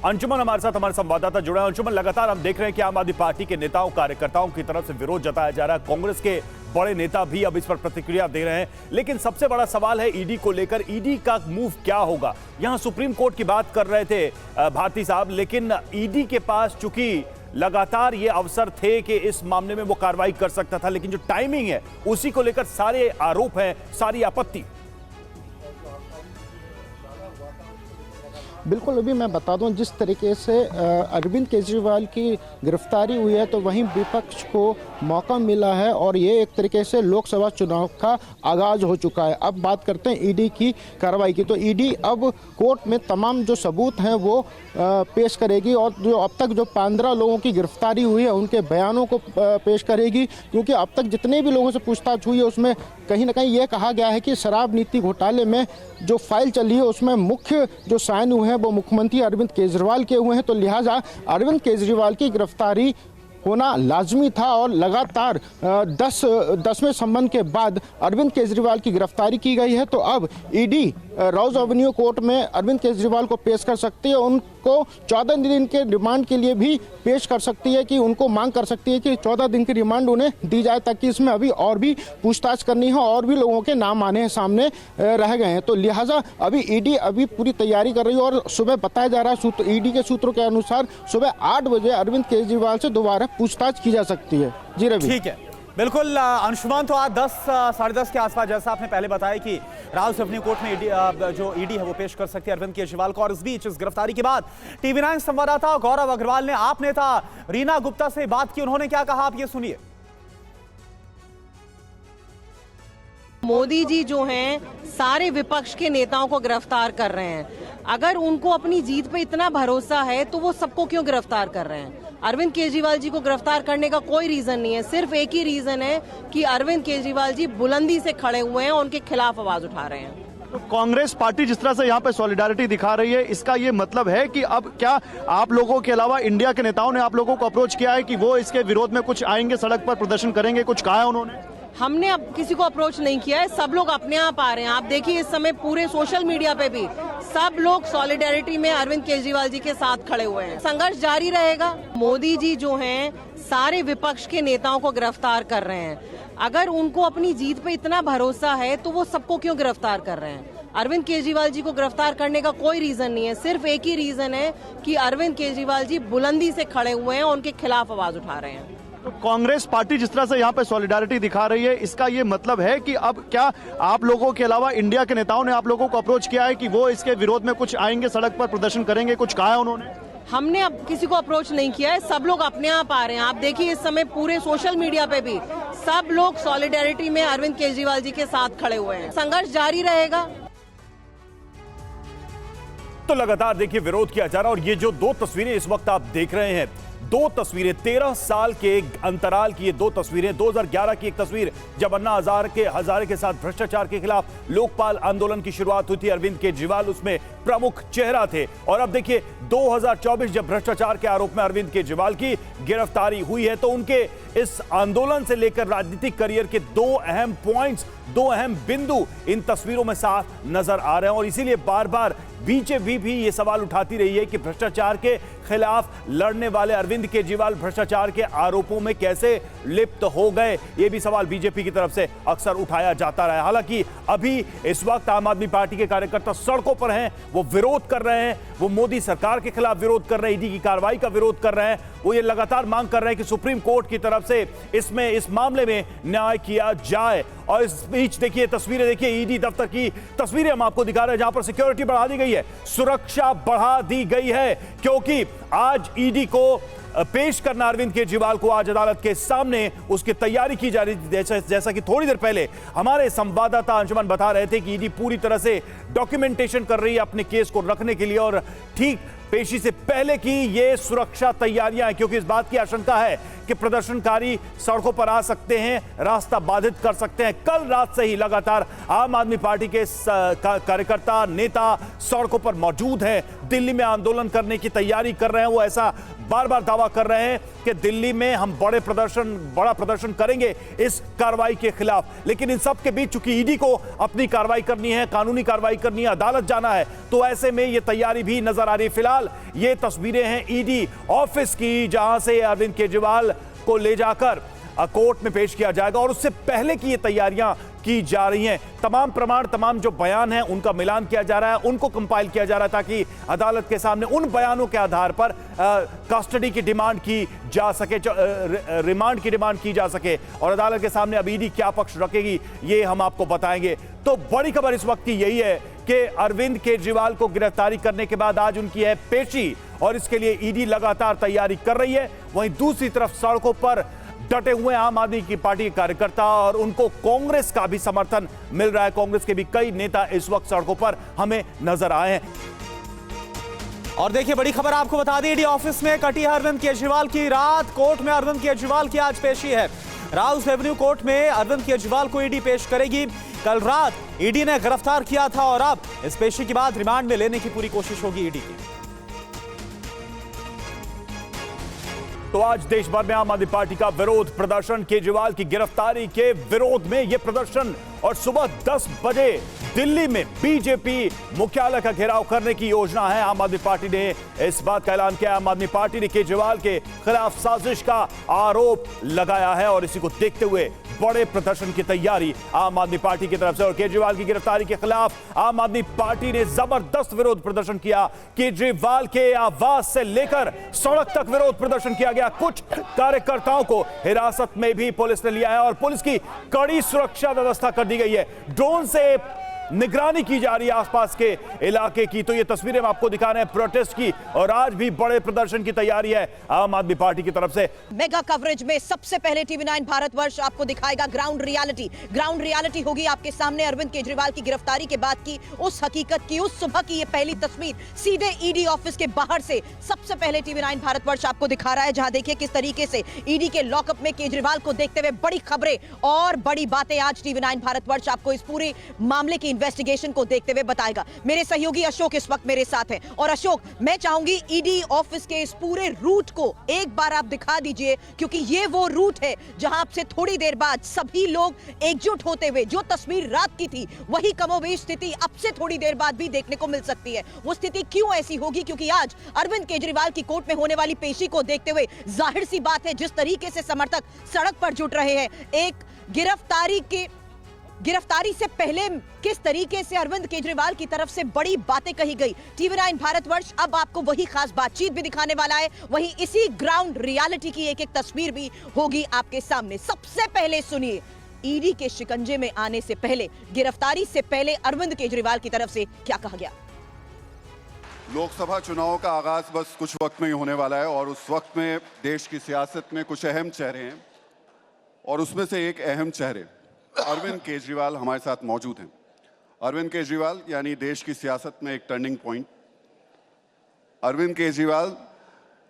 अंशुमन हमारे साथ, हमारे संवाददाता जुड़ा है। अंशुमन, लगातार हम देख रहे हैं कि आम आदमी पार्टी के नेताओं, कार्यकर्ताओं की तरफ से विरोध जताया जा रहा है। कांग्रेस के बड़े नेता भी अब इस पर प्रतिक्रिया दे रहे हैं, लेकिन सबसे बड़ा सवाल है ईडी को लेकर। ईडी का मूव क्या होगा? यहां सुप्रीम कोर्ट की बात कर रहे थे भारती साहब, लेकिन ईडी के पास चूंकि लगातार ये अवसर थे कि इस मामले में वो कार्रवाई कर सकता था, लेकिन जो टाइमिंग है उसी को लेकर सारे आरोप हैं, सारी आपत्ति। बिल्कुल, अभी मैं बता दूं, जिस तरीके से अरविंद केजरीवाल की गिरफ्तारी हुई है तो वहीं विपक्ष को मौका मिला है और ये एक तरीके से लोकसभा चुनाव का आगाज हो चुका है। अब बात करते हैं ईडी की कार्रवाई की। तो ईडी अब कोर्ट में तमाम जो सबूत हैं वो पेश करेगी और जो अब तक जो 15 लोगों की गिरफ्तारी हुई है उनके बयानों को पेश करेगी, क्योंकि अब तक जितने भी लोगों से पूछताछ हुई है उसमें कहीं ना कहीं ये कहा गया है कि शराब नीति घोटाले में जो फाइल चली है उसमें मुख्य जो साइन हुए हैं वो मुख्यमंत्री अरविंद केजरीवाल के हुए हैं। तो लिहाजा अरविंद केजरीवाल की गिरफ्तारी होना लाजमी था और लगातार 10वें संबंध के बाद अरविंद केजरीवाल की गिरफ्तारी की गई है। तो अब ईडी राउज एवेन्यू कोर्ट में अरविंद केजरीवाल को पेश कर सकती है, उनको 14 दिन के रिमांड के लिए भी पेश कर सकती है कि उनको मांग कर सकती है कि 14 दिन की रिमांड उन्हें दी जाए, ताकि इसमें अभी और भी पूछताछ करनी है और भी लोगों के नाम आने सामने रह गए हैं। तो लिहाजा अभी ईडी अभी पूरी तैयारी कर रही है और सुबह बताया जा रहा है ईडी के सूत्रों के अनुसार सुबह 8 बजे अरविंद केजरीवाल से दोबारा पूछताछ की जा सकती है। जी रवि। ठीक है, बिल्कुल अंशुमान। तो आज 10 साढ़े 10 के आसपास, जैसा आपने पहले बताया कि राउज एवेन्यू कोर्ट में जो ईडी है वो पेश कर सकती है अरविंद केजरीवाल को। और इस बीच इस गिरफ्तारी के बाद TV9 संवाददाता गौरव अग्रवाल ने आप नेता रीना गुप्ता से बात की, उन्होंने क्या कहा आप ये सुनिए। मोदी जी जो हैं सारे विपक्ष के नेताओं को गिरफ्तार कर रहे हैं। अगर उनको अपनी जीत पे इतना भरोसा है तो वो सबको क्यों गिरफ्तार कर रहे हैं? अरविंद केजरीवाल जी को गिरफ्तार करने का कोई रीजन नहीं है, सिर्फ एक ही रीजन है कि अरविंद केजरीवाल जी बुलंदी से खड़े हुए हैं, उनके खिलाफ आवाज उठा रहे हैं। तो कांग्रेस पार्टी जिस तरह से यहाँ पे सॉलिडारिटी दिखा रही है, इसका ये मतलब है कि अब क्या आप लोगों के अलावा इंडिया के नेताओं ने आप लोगों को अप्रोच किया है कि वो इसके विरोध में कुछ आएंगे, सड़क पर प्रदर्शन करेंगे, कुछ कहा है उन्होंने? हमने अब किसी को अप्रोच नहीं किया है, सब लोग अपने आप आ रहे हैं। आप देखिए इस समय पूरे सोशल मीडिया पे भी सब लोग सॉलिडारिटी में अरविंद केजरीवाल जी के साथ खड़े हुए हैं। संघर्ष जारी रहेगा। मोदी जी जो हैं सारे विपक्ष के नेताओं को गिरफ्तार कर रहे हैं। अगर उनको अपनी जीत पे इतना भरोसा है तो वो सबको क्यों गिरफ्तार कर रहे हैं? अरविंद केजरीवाल जी को गिरफ्तार करने का कोई रीजन नहीं है, सिर्फ एक ही रीजन है कि अरविंद केजरीवाल जी बुलंदी से खड़े हुए हैं, उनके खिलाफ आवाज उठा रहे हैं। तो कांग्रेस पार्टी जिस तरह से यहाँ पे सॉलिडारिटी दिखा रही है, इसका ये मतलब है कि अब क्या आप लोगों के अलावा इंडिया के नेताओं ने आप लोगों को अप्रोच किया है कि वो इसके विरोध में कुछ आएंगे, सड़क पर प्रदर्शन करेंगे, कुछ कहा है उन्होंने? हमने अब किसी को अप्रोच नहीं किया है, सब लोग अपने आप आ रहे हैं। आप देखिए इस समय पूरे सोशल मीडिया पे भी सब लोग सॉलिडारिटी में अरविंद केजरीवाल जी के साथ खड़े हुए हैं। संघर्ष जारी रहेगा। तो लगातार देखिए विरोध किया जा रहा है। और ये जो दो तस्वीरें इस वक्त आप देख रहे हैं, दो तस्वीरें 13 साल के अंतराल की, ये दो तस्वीरें 2011 की एक तस्वीर जब अन्ना हजारे के साथ भ्रष्टाचार के खिलाफ लोकपाल आंदोलन की शुरुआत हुई थी, अरविंद केजरीवाल उसमें प्रमुख चेहरा थे। और अब देखिए 2024 जब भ्रष्टाचार के आरोप में अरविंद केजरीवाल की गिरफ्तारी हुई है, तो उनके इस आंदोलन से लेकर राजनीतिक करियर के दो अहम पॉइंट्स, दो अहम बिंदु इन तस्वीरों में साफ नजर आ रहे हैं। और इसीलिए बार बार बीजेपी भी ये सवाल उठाती रही है कि भ्रष्टाचार के खिलाफ लड़ने वाले अरविंद केजरीवाल भ्रष्टाचार के आरोपों में कैसे लिप्त हो गए, ये भी सवाल बीजेपी की तरफ से अक्सर उठाया जाता रहा है। हालांकि अभी इस वक्त आम आदमी पार्टी के कार्यकर्ता सड़कों पर हैं, वो विरोध कर रहे हैं, वो मोदी सरकार के खिलाफ विरोध कर रहे हैं, ईडी की कार्रवाई का विरोध कर रहे हैं। वो ये लगातार मांग कर रहे हैं कि सुप्रीम कोर्ट की तरफ से इस मामले में न्याय किया जाए। और इस बीच देखिए तस्वीरें, देखिए ईडी दफ्तर की तस्वीरें हम आपको दिखा रहे हैं, जहां पर सिक्योरिटी बढ़ा दी गई है, सुरक्षा बढ़ा दी गई है, क्योंकि आज ईडी को पेश करना अरविंद केजरीवाल को आज अदालत के सामने, उसकी तैयारी की जा रही थी। जैसा कि थोड़ी देर पहले हमारे संवाददाता अंशुमन बता रहे थे कि ईडी पूरी तरह से डॉक्यूमेंटेशन कर रही है अपने केस को रखने के लिए, और ठीक पेशी से पहले की ये सुरक्षा तैयारियां हैं, क्योंकि इस बात की आशंका है कि प्रदर्शनकारी सड़कों पर आ सकते हैं, रास्ता बाधित कर सकते हैं। कल रात से ही लगातार आम आदमी पार्टी के कार्यकर्ता नेता सड़कों पर मौजूद हैं, दिल्ली में आंदोलन करने की तैयारी कर रहे हैं। वो ऐसा बार बार दावा कर रहे हैं कि दिल्ली में हम बड़ा प्रदर्शन करेंगे इस कार्रवाई के खिलाफ। लेकिन इन सब के बीच चूंकि ईडी को अपनी कार्रवाई करनी है, कानूनी कार्रवाई करनी है, अदालत जाना है, तो ऐसे में ये तैयारी भी नजर आ रही है। फिलहाल ये तस्वीरें हैं ईडी ऑफिस की, जहां से अरविंद केजरीवाल को ले जाकर कोर्ट में पेश किया जाएगा, और उससे पहले की ये तैयारियां की जा रही हैं। तमाम प्रमाण, तमाम जो बयान हैं उनका मिलान किया जा रहा है, उनको कंपाइल किया जा रहा है, ताकि अदालत के सामने उन बयानों के आधार पर कस्टडी की डिमांड की जा सके, रिमांड की डिमांड की जा सके। और अदालत के सामने अब ईडी क्या पक्ष रखेगी ये हम आपको बताएंगे। तो बड़ी खबर इस वक्त की यही है कि अरविंद केजरीवाल को गिरफ्तारी करने के बाद आज उनकी है पेशी, और इसके लिए ईडी लगातार तैयारी कर रही है। वहीं दूसरी तरफ सड़कों पर डटे हुए आम आदमी की पार्टी के कार्यकर्ता, और उनको कांग्रेस का भी समर्थन मिल रहा है। कांग्रेस के भी कई नेता इस वक्त सड़कों पर हमें नजर आए हैं। और देखिए बड़ी खबर आपको बता दी, ईडी ऑफिस में कटी है अरविंद केजरीवाल की रात। कोर्ट में अरविंद केजरीवाल की आज पेशी है। राउज एवेन्यू कोर्ट में अरविंद केजरीवाल को ईडी पेश करेगी। कल रात ईडी ने गिरफ्तार किया था, और अब इस पेशी के बाद रिमांड में लेने की पूरी कोशिश होगी ईडी की। तो आज देश भर में आम आदमी पार्टी का विरोध प्रदर्शन, केजरीवाल की गिरफ्तारी के विरोध में यह प्रदर्शन, और सुबह 10 बजे दिल्ली में बीजेपी मुख्यालय का घेराव करने की योजना है। आम आदमी पार्टी ने इस बात का ऐलान किया। आम आदमी पार्टी ने केजरीवाल के खिलाफ साजिश का आरोप लगाया है और इसी को देखते हुए बड़े प्रदर्शन की तैयारी आम आदमी पार्टी की तरफ से। और केजरीवाल की गिरफ्तारी के खिलाफ आम आदमी पार्टी ने जबरदस्त विरोध प्रदर्शन किया। केजरीवाल के आवास से लेकर सड़क तक विरोध प्रदर्शन किया गया। कुछ कार्यकर्ताओं को हिरासत में भी पुलिस ने लिया है और पुलिस की कड़ी सुरक्षा व्यवस्था कर दी गई है। ड्रोन से निगरानी की जा रही है आसपास के इलाके की। तो ये तस्वीरें हम आपको दिखा रहे हैं प्रोटेस्ट की, और आज भी बड़े प्रदर्शन की तैयारी है आम आदमी पार्टी की तरफ से। मेगा कवरेज में सबसे पहले टीवी9 भारतवर्ष आपको दिखाएगा ग्राउंड रियलिटी। ग्राउंड रियलिटी होगी आपके सामने अरविंद केजरीवाल की गिरफ्तारी के बाद की उस हकीकत की, उस सुबह की ये पहली तस्वीर सीधे ईडी ऑफिस के बाहर से सबसे पहले टीवी9 भारतवर्ष आपको दिखा रहा है, जहां देखिए किस तरीके से ईडी के लॉकअप में केजरीवाल को देखते हुए बड़ी खबरें और बड़ी बातें आज टीवी9 भारतवर्ष आपको इस पूरे मामले की इन्वेस्टिगेशन को देखते हुए बताएगा। मेरे सहयोगी अशोक इस वक्त मेरे साथ हैं। और अशोक, मैं चाहूंगी ईडी ऑफिस के इस पूरे रूट को एक बार आप दिखा दीजिए, क्योंकि ये वो रूट है जहां आपसे थोड़ी देर बाद सभी लोग एकजुट होते हुए, जो तस्वीर रात की थी वही कमोबेश स्थिति अब से थोड़ी देर बाद भी देखने को मिल सकती है। वो स्थिति क्यों ऐसी होगी? क्योंकि आज अरविंद केजरीवाल की कोर्ट में होने वाली पेशी को देखते हुए जाहिर सी बात है, जिस तरीके से समर्थक सड़क पर जुट रहे हैं, एक गिरफ्तारी से पहले किस तरीके से अरविंद केजरीवाल की तरफ से बड़ी बातें कही गई। टीवी9 भारतवर्ष अब आपको वही खास बातचीत भी दिखाने वाला है, वहीं इसी ग्राउंड रियलिटी की एक एक तस्वीर भी होगी आपके सामने। सबसे पहले सुनिए ईडी के शिकंजे में आने से पहले, गिरफ्तारी से पहले अरविंद केजरीवाल की तरफ से क्या कहा गया। लोकसभा चुनाव का आगाज बस कुछ वक्त में ही होने वाला है और उस वक्त में देश की सियासत में कुछ अहम चेहरे हैं और उसमें से एक अहम चेहरे अरविंद केजरीवाल हमारे साथ मौजूद हैं। अरविंद केजरीवाल यानी देश की सियासत में एक टर्निंग पॉइंट। अरविंद केजरीवाल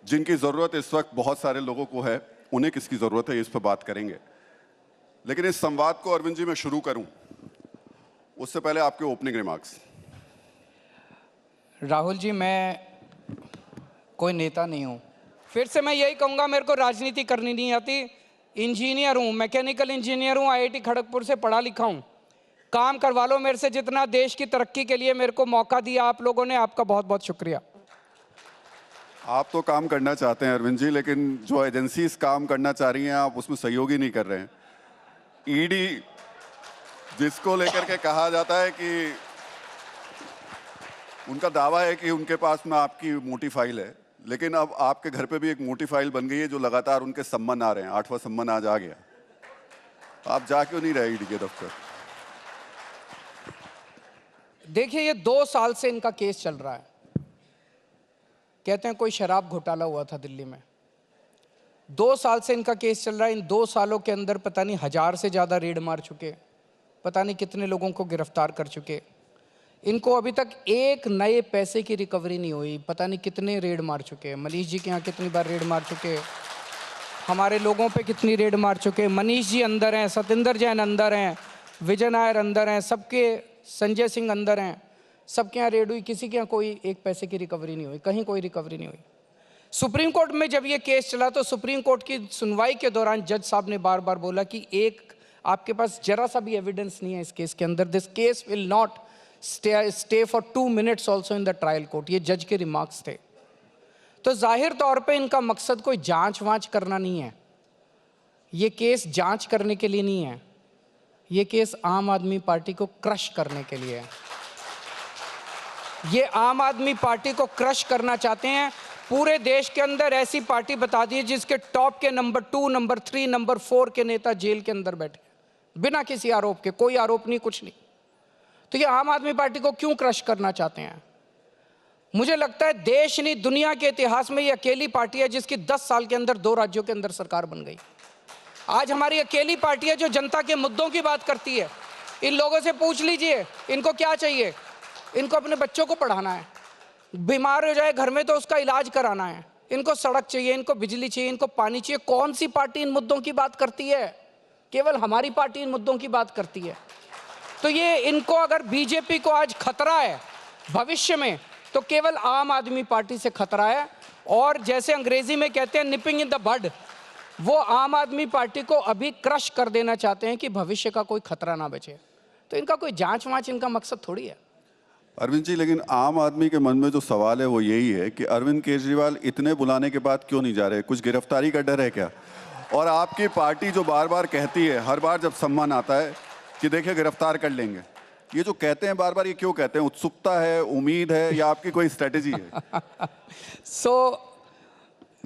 जिनकी ज़रूरत इस वक्त बहुत सारे लोगों को है, उन्हें किसकी ज़रूरत है इस पर बात करेंगे। लेकिन इस संवाद को अरविंद जी मैं शुरू करूं उससे पहले आपके ओपनिंग रिमार्क्स। राहुल जी, मैं कोई नेता नहीं हूँ। फिर से मैं यही कहूँगा, मेरे को राजनीति करनी नहीं आती। इंजीनियर हूँ, मैकेनिकल इंजीनियर हूँ, IIT खड़गपुर से पढ़ा लिखा हूँ। काम करवा लो मेरे से जितना देश की तरक्की के लिए मेरे को मौका दिया आप लोगों ने, आपका बहुत बहुत शुक्रिया। आप तो काम करना चाहते हैं अरविंद जी, लेकिन जो एजेंसीज काम करना चाह रही हैं आप उसमें सहयोग ही नहीं कर रहे हैं। ईडी जिसको लेकर के कहा जाता है कि उनका दावा है कि उनके पास में आपकी मोटी फाइल है, लेकिन अब आपके घर पे भी एक मोटी फाइल बन गई है जो लगातार उनके सम्मन आ रहे हैं। 8वां सम्मन आज आ गया। आप जा क्यों नहीं रहे ईडी के दफ्तर? देखिए, ये 2 साल से इनका केस चल रहा है। कहते हैं कोई शराब घोटाला हुआ था दिल्ली में। 2 साल से इनका केस चल रहा है। इन 2 सालों के अंदर पता नहीं 1000 से ज़्यादा रेड मार चुके, पता नहीं कितने लोगों को गिरफ्तार कर चुके। इनको अभी तक एक नए पैसे की रिकवरी नहीं हुई। पता नहीं कितने रेड मार चुके। मनीष जी के यहाँ कितनी बार रेड मार चुके, हमारे लोगों पे कितनी रेड मार चुके। मनीष जी अंदर हैं, सतेंद्र जैन अंदर हैं, विजय नायर अंदर हैं, सबके, संजय सिंह अंदर हैं, सबके यहाँ रेड हुई। किसी के यहाँ कोई एक पैसे की रिकवरी नहीं हुई, कहीं कोई रिकवरी नहीं हुई। सुप्रीम कोर्ट में जब ये केस चला तो सुप्रीम कोर्ट की सुनवाई के दौरान जज साहब ने बार बार बोला कि एक आपके पास जरा सा भी एविडेंस नहीं है इस केस के अंदर। This case will not stay for 2 minutes also in the trial court. ये जज के रिमार्क्स थे। तो जाहिर तौर पे इनका मकसद कोई जांच वांच करना नहीं है। ये केस जांच करने के लिए नहीं है, ये केस आम आदमी पार्टी को क्रश करने के लिए है। ये आम आदमी पार्टी को क्रश करना चाहते हैं। पूरे देश के अंदर ऐसी पार्टी बता दी जिसके टॉप के नंबर 2, नंबर 3, नंबर 4 के नेता जेल के अंदर बैठे बिना किसी आरोप के। कोई आरोप नहीं, कुछ नहीं। तो ये आम आदमी पार्टी को क्यों क्रश करना चाहते हैं? मुझे लगता है देश नहीं दुनिया के इतिहास में ये अकेली पार्टी है जिसकी 10 साल के अंदर 2 राज्यों के अंदर सरकार बन गई। आज हमारी अकेली पार्टी है जो जनता के मुद्दों की बात करती है। इन लोगों से पूछ लीजिए इनको क्या चाहिए। इनको अपने बच्चों को पढ़ाना है, बीमार हो जाए घर में तो उसका इलाज कराना है, इनको सड़क चाहिए, इनको बिजली चाहिए, इनको पानी चाहिए। कौन सी पार्टी इन मुद्दों की बात करती है? केवल हमारी पार्टी इन मुद्दों की बात करती है। तो ये इनको अगर बीजेपी को आज खतरा है भविष्य में, तो केवल आम आदमी पार्टी से खतरा है। और जैसे अंग्रेजी में कहते हैं निपिंग इन द बड, वो आम आदमी पार्टी को अभी क्रश कर देना चाहते हैं कि भविष्य का कोई खतरा ना बचे। तो इनका कोई जांच वांच इनका मकसद थोड़ी है। अरविंद जी, लेकिन आम आदमी के मन में जो सवाल है वो यही है कि अरविंद केजरीवाल इतने बुलाने के बाद क्यों नहीं जा रहे? कुछ गिरफ्तारी का डर है क्या? और आपकी पार्टी जो बार बार कहती है, हर बार जब सम्मान आता है कि देखिए गिरफ्तार कर लेंगे, ये जो कहते हैं बार बार, ये क्यों कहते हैं? उत्सुकता है, उम्मीद है, या आपकी कोई स्ट्रेटेजी है?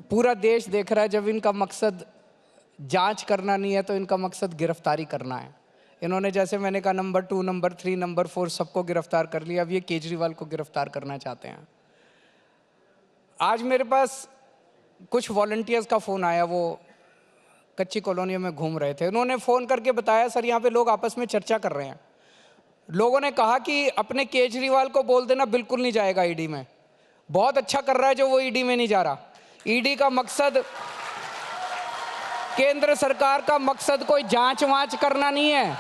पूरा देश देख रहा है, जब इनका मकसद जांच करना नहीं है तो इनका मकसद गिरफ्तारी करना है। इन्होंने, जैसे मैंने कहा, नंबर 2, नंबर 3, नंबर 4 सबको गिरफ्तार कर लिया, अब ये केजरीवाल को गिरफ्तार करना चाहते हैं। आज मेरे पास कुछ वॉलंटियर्स का फ़ोन आया, वो कच्ची कॉलोनियों में घूम रहे थे। उन्होंने फ़ोन करके बताया, सर यहाँ पे लोग आपस में चर्चा कर रहे हैं। लोगों ने कहा कि अपने केजरीवाल को बोल देना बिल्कुल नहीं जाएगा ईडी में, बहुत अच्छा कर रहा है जो वो ईडी में नहीं जा रहा। ईडी का मकसद, केंद्र सरकार का मकसद कोई जांच वांच करना नहीं है।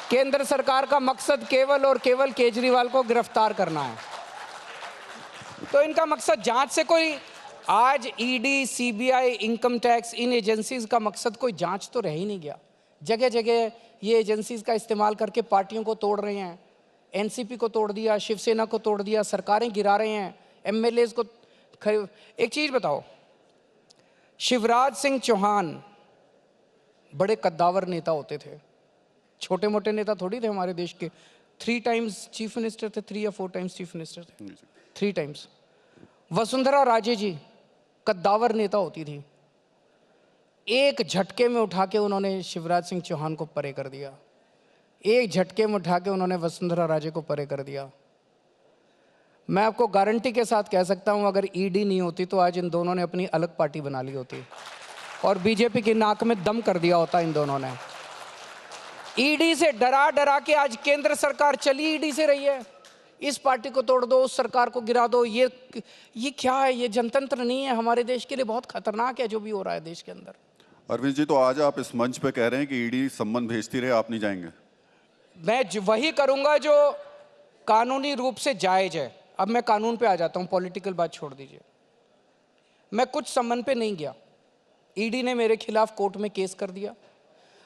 केंद्र सरकार का मकसद केवल और केवल केजरीवाल को गिरफ्तार करना है। तो इनका मकसद जांच से कोई, आज ईडी, सीबीआई, इनकम टैक्स, इन एजेंसीज का मकसद कोई जांच तो रह ही नहीं गया। जगह जगह ये एजेंसीज का इस्तेमाल करके पार्टियों को तोड़ रहे हैं। एनसीपी को तोड़ दिया, शिवसेना को तोड़ दिया, सरकारें गिरा रहे हैं, एमएलएज को। एक चीज बताओ, शिवराज सिंह चौहान बड़े कद्दावर नेता होते थे, छोटे मोटे नेता थोड़ी थे हमारे देश के। 3 टाइम्स चीफ मिनिस्टर थे, 3 या 4 टाइम्स चीफ मिनिस्टर थे, 3 टाइम्स। वसुंधरा राजे जी कद्दावर नेता होती थी, एक झटके में उठा के उन्होंने शिवराज सिंह चौहान को परे कर दिया, एक झटके में उठा के उन्होंने वसुंधरा राजे को परे कर दिया। मैं आपको गारंटी के साथ कह सकता हूं, अगर ईडी नहीं होती तो आज इन दोनों ने अपनी अलग पार्टी बना ली होती और बीजेपी की नाक में दम कर दिया होता इन दोनों ने। ईडी से डरा डरा के आज केंद्र सरकार चली ईडी से रही है। इस पार्टी को तोड़ दो, उस सरकार को गिरा दो। ये क्या है? ये जनतंत्र नहीं है, हमारे देश के लिए बहुत खतरनाक है जो भी हो रहा है देश के अंदर। अरविंद जी, तो आज आप इस मंच पे कह रहे हैं कि ईडी सम्मन भेजती रहे, आप नहीं जाएंगे? मैं वही करूंगा जो कानूनी रूप से जायज है। अब मैं कानून पे आ जाता हूं, पॉलिटिकल बात छोड़ दीजिए। मैं कुछ सम्मन पे नहीं गया, ईडी ने मेरे खिलाफ कोर्ट में केस कर दिया।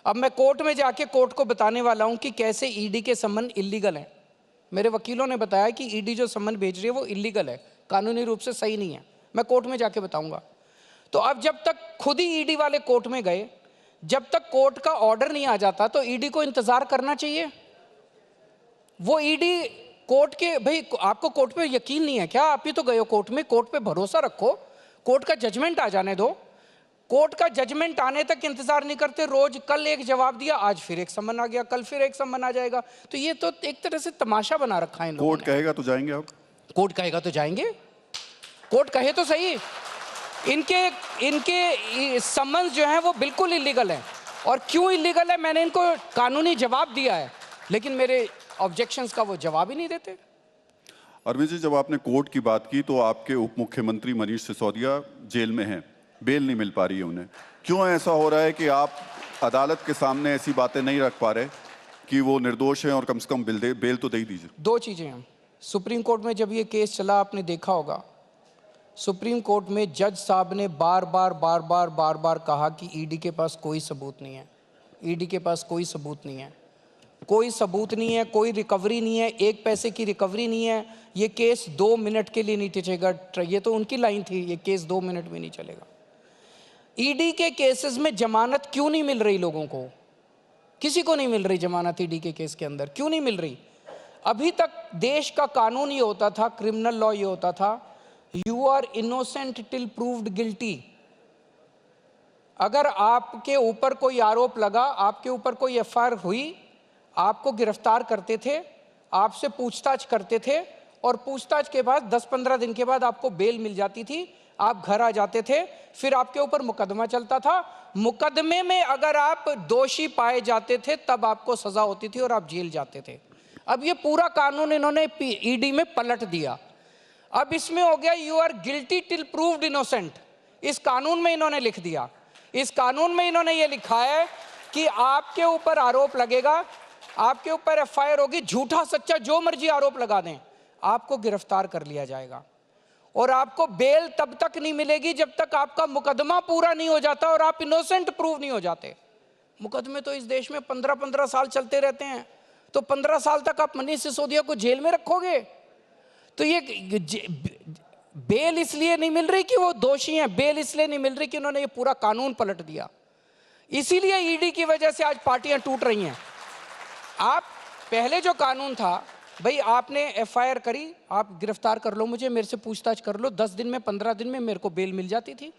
अब मैं कोर्ट में जाके कोर्ट को बताने वाला हूं कि कैसे ईडी के सम्मन इलीगल हैं। मेरे वकीलों ने बताया कि ईडी जो सम्मन भेज रही है वो इलीगल है, कानूनी रूप से सही नहीं है। मैं कोर्ट में जाके बताऊंगा। तो अब जब तक खुद ही ईडी वाले कोर्ट में गए, जब तक कोर्ट का ऑर्डर नहीं आ जाता तो ईडी को इंतजार करना चाहिए। वो ईडी कोर्ट के, भाई आपको कोर्ट पे यकीन नहीं है क्या? आप ही तो गए हो कोर्ट में, कोर्ट पे भरोसा रखो, कोर्ट का जजमेंट आ जाने दो। कोर्ट का जजमेंट आने तक इंतजार नहीं करते। रोज कल एक जवाब दिया, आज फिर एक सम्मन आ गया, कल फिर एक सम्मन आ जाएगा। तो ये तो एक तरह से तमाशा बना रखा है। कोर्ट कहेगा तो जाएंगे आप? कोर्ट कहेगा तो जाएंगे, कोर्ट कहे तो सही। इनके सम्मन्स जो हैं वो बिल्कुल इलीगल हैं। और क्यों इलीगल है मैंने इनको कानूनी जवाब दिया है, लेकिन मेरे ऑब्जेक्शंस का वो जवाब ही नहीं देते। अरविंद जी, जब आपने कोर्ट की बात की तो आपके उप मुख्यमंत्री मनीष सिसोदिया जेल में हैं, बेल नहीं मिल पा रही है उन्हें। क्यों ऐसा हो रहा है कि आप अदालत के सामने ऐसी बातें नहीं रख पा रहे कि वो निर्दोष हैं और कम से कम बेल तो दे ही दीजिए? 2 चीज़ें हैं। सुप्रीम कोर्ट में जब ये केस चला, आपने देखा होगा, सुप्रीम कोर्ट में जज साहब ने बार बार कहा कि ईडी के पास कोई सबूत नहीं है, ईडी के पास कोई सबूत नहीं है, कोई सबूत नहीं है, कोई रिकवरी नहीं है, 1 पैसे की रिकवरी नहीं है, ये केस 2 मिनट के लिए नहीं टिकेगा। ये तो उनकी लाइन थी, ये केस 2 मिनट में नहीं चलेगा। ईडी के केसेस में जमानत क्यों नहीं मिल रही लोगों को? किसी को नहीं मिल रही जमानत ईडी के केस के अंदर, क्यों नहीं मिल रही? अभी तक देश का कानून ये होता था, क्रिमिनल लॉ ये होता था, you are innocent till proved guilty. अगर आपके ऊपर कोई आरोप लगा, आपके ऊपर कोई एफआईआर हुई, आपको गिरफ्तार करते थे, आपसे पूछताछ करते थे और पूछताछ के बाद 10-15 दिन के बाद आपको बेल मिल जाती थी, आप घर आ जाते थे, फिर आपके ऊपर मुकदमा चलता था। मुकदमे में अगर आप दोषी पाए जाते थे तब आपको सजा होती थी और आप जेल जाते थे। अब ये पूरा कानून इन्होंने ईडी में पलट दिया। अब इसमें हो गया you are guilty till proved innocent. इस कानून में इन्होंने लिख दिया, इस कानून में इन्होंने ये लिखा है कि आपके ऊपर आरोप लगेगा, आपके ऊपर एफआईआर होगी, झूठा सच्चा जो मर्जी आरोप लगा दें, आपको गिरफ्तार कर लिया जाएगा। और आपको बेल तब तक नहीं मिलेगी जब तक आपका मुकदमा पूरा नहीं हो जाता और आप इनोसेंट प्रूव नहीं हो जाते। मुकदमे तो इस देश में 15-15 साल चलते रहते हैं, तो 15 साल तक आप मनीष सिसोदिया को जेल में रखोगे? तो ये बेल इसलिए नहीं मिल रही कि वो दोषी हैं, बेल इसलिए नहीं मिल रही कि उन्होंने ये पूरा कानून पलट दिया। इसीलिए ईडी की वजह से आज पार्टियां टूट रही हैं। आप पहले जो कानून था, भाई आपने एफआईआर करी, आप गिरफ्तार कर लो मुझे, मेरे से पूछताछ कर लो, 10 दिन में 15 दिन में मेरे को बेल मिल जाती थी।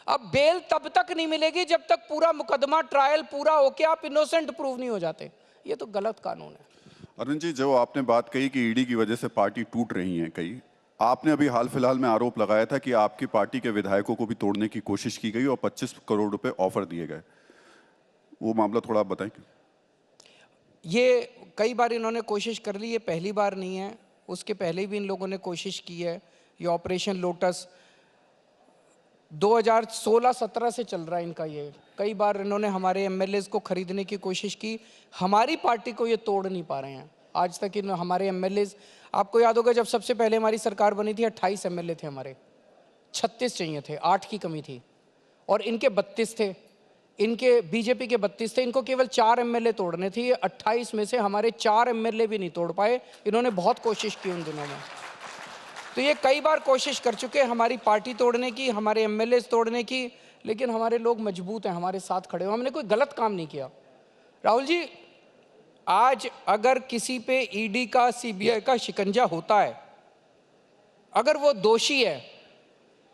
अब बेल तब तक नहीं मिलेगी जब तक पूरा मुकदमा ट्रायल पूरा होके आप इनोसेंट प्रूव नहीं हो जाते। ये तो गलत कानून है। अरविंद जी, जो आपने बात कही कि ईडी की वजह से पार्टी टूट रही है, कई आपने अभी हाल फिलहाल में आरोप लगाया था कि आपकी पार्टी के विधायकों को भी तोड़ने की कोशिश की गई और 25 करोड़ रुपए ऑफर दिए गए। वो मामला थोड़ा आप बताएं। ये कई बार इन्होंने कोशिश कर ली, ये पहली बार नहीं है, उसके पहले भी इन लोगों ने कोशिश की है। ये ऑपरेशन लोटस 2016-17 से चल रहा है इनका। ये कई बार इन्होंने हमारे एमएलएज को खरीदने की कोशिश की, हमारी पार्टी को ये तोड़ नहीं पा रहे हैं आज तक। इन हमारे एमएलएज, आपको याद होगा जब सबसे पहले हमारी सरकार बनी थी 28 एमएलए थे हमारे, 36 चाहिए थे, 8 की कमी थी, और इनके 32 थे, इनके बीजेपी के 32 थे, इनको केवल 4 एमएलए तोड़ने थे। 28 में से हमारे 4 एमएलए भी नहीं तोड़ पाए। इन्होंने बहुत कोशिश की उन दिनों में। तो ये कई बार कोशिश कर चुके हैं हमारी पार्टी तोड़ने की, हमारे एमएलए तोड़ने की, लेकिन हमारे लोग मजबूत हैं, हमारे साथ खड़े हो। हमने कोई गलत काम नहीं किया। राहुल जी, आज अगर किसी पे ईडी का, सीबीआई का शिकंजा होता है, अगर वो दोषी है,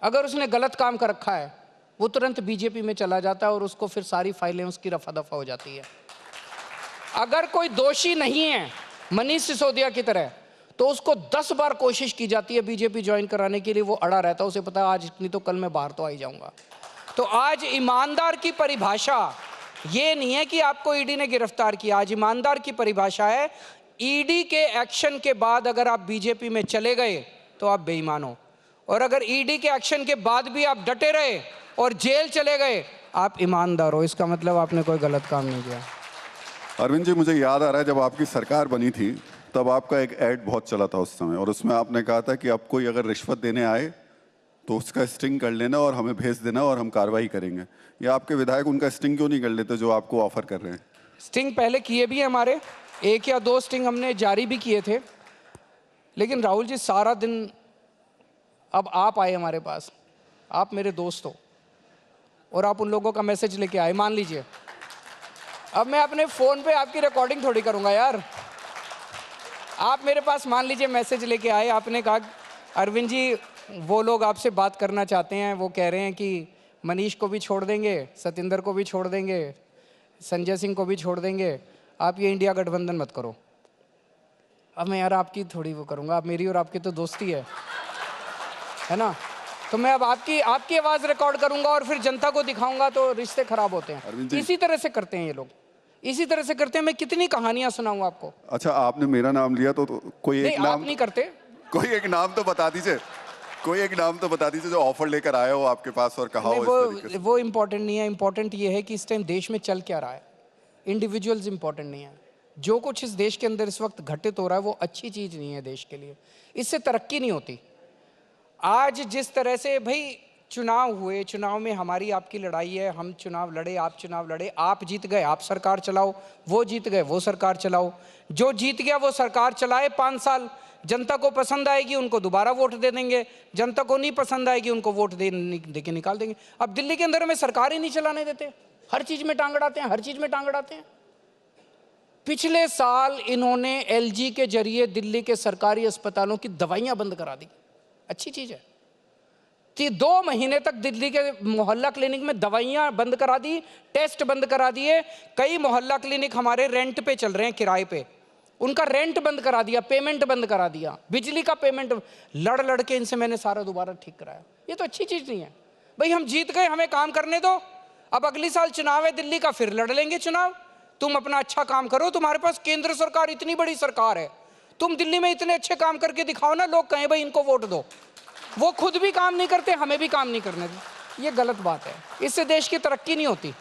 अगर उसने गलत काम कर रखा है, वो तुरंत बीजेपी में चला जाता है और उसको फिर सारी फाइलें उसकी रफा दफा हो जाती है। अगर कोई दोषी नहीं है मनीष सिसोदिया की तरह, तो उसको 10 बार कोशिश की जाती है बीजेपी ज्वाइन कराने के लिए, वो अड़ा रहता है। उसे पता है आज नहीं तो कल मैं बाहर तो आ ही जाऊंगा। तो आज ईमानदार की परिभाषा ये नहीं है कि आपको ईडी ने गिरफ्तार किया। आज ईमानदार की परिभाषा है, ईडी के एक्शन के बाद अगर आप बीजेपी में चले गए तो आप बेईमान हो, और अगर ईडी के एक्शन के बाद भी आप डटे रहे और जेल चले गए, आप ईमानदार हो। इसका मतलब आपने कोई गलत काम नहीं किया। अरविंद जी, मुझे याद आ रहा है जब आपकी सरकार बनी थी तब आपका एक ऐड बहुत चला था उस समय, और उसमें आपने कहा था कि अब कोई अगर रिश्वत देने आए तो उसका स्टिंग कर लेना और हमें भेज देना और हम कार्रवाई करेंगे। ये आपके विधायक उनका स्टिंग क्यों नहीं कर लेते जो आपको ऑफर कर रहे हैं? स्टिंग पहले किए भी हैं हमारे, 1 या 2 स्टिंग हमने जारी भी किए थे। लेकिन राहुल जी, सारा दिन अब आप आए हमारे पास, आप मेरे दोस्त हो और आप उन लोगों का मैसेज लेके आए। मान लीजिए अब मैं अपने फ़ोन पे आपकी रिकॉर्डिंग थोड़ी करूँगा यार। आप मेरे पास मान लीजिए मैसेज लेके आए, आपने कहा अरविंद जी वो लोग आपसे बात करना चाहते हैं, वो कह रहे हैं कि मनीष को भी छोड़ देंगे, सतिंदर को भी छोड़ देंगे, संजय सिंह को भी छोड़ देंगे, आप ये इंडिया गठबंधन मत करो। अब मैं यार आपकी थोड़ी वो करूँगा, आप मेरी और आपकी तो दोस्ती है ना। तो मैं अब आपकी आवाज़ रिकॉर्ड करूँगा और फिर जनता को दिखाऊंगा, तो रिश्ते खराब होते हैं। इसी तरह से करते हैं ये लोग, इसी तरह से करते हैं। मैं कितनी कहानियां सुनाऊं आपको। अच्छा, आपने मेरा नाम लिया तो कोई एक नाम आप नहीं करते, कोई एक नाम तो बता दीजिए, कोई एक नाम तो बता दीजिए जो ऑफर लेकर आया हो आपके पास और कहा हो इस तरीके से। वो इम्पोर्टेंट नहीं है। इम्पोर्टेंट ये है कि इस टाइम देश में चल क्या रहा है। इंडिविजुअल्स इम्पोर्टेंट नहीं है। जो कुछ इस देश के अंदर इस वक्त घटित हो रहा है वो अच्छी चीज़ नहीं है देश के लिए, इससे तरक्की नहीं होती। आज जिस तरह से भाई चुनाव हुए, चुनाव में हमारी आपकी लड़ाई है, हम चुनाव लड़े, आप चुनाव लड़े, आप जीत गए आप सरकार चलाओ, वो जीत गए वो सरकार चलाओ। जो जीत गया वो सरकार चलाए 5 साल, जनता को पसंद आएगी उनको दोबारा वोट दे देंगे, जनता को नहीं पसंद आएगी उनको वोट दे के निकाल देंगे। अब दिल्ली के अंदर में सरकार ही नहीं चलाने देते, हर चीज़ में टांग अड़ाते हैं, हर चीज़ में टांग अड़ाते हैं। पिछले साल इन्होंने एलजी के जरिए दिल्ली के सरकारी अस्पतालों की दवाइयाँ बंद करा दी, अच्छी चीज़ है। 2 महीने तक दिल्ली के मोहल्ला क्लिनिक में दवाइयां बंद करा दी, टेस्ट बंद करा दिए। कई मोहल्ला क्लिनिक हमारे रेंट पे चल रहे हैं, किराए पे, उनका रेंट बंद करा दिया, पेमेंट बंद करा दिया, बिजली का पेमेंट लड़ के इनसे मैंने सारा दोबारा ठीक कराया। ये तो अच्छी चीज़ नहीं है भाई। हम जीत गए, हमें काम करने दो। अब अगली साल चुनाव है दिल्ली का, फिर लड़ लेंगे चुनाव। तुम अपना अच्छा काम करो, तुम्हारे पास केंद्र सरकार इतनी बड़ी सरकार है, तुम दिल्ली में इतने अच्छे काम करके दिखाओ ना, लोग कहें भाई इनको वोट दो। वो खुद भी काम नहीं करते, हमें भी काम नहीं करने देते। ये गलत बात है, इससे देश की तरक्की नहीं होती।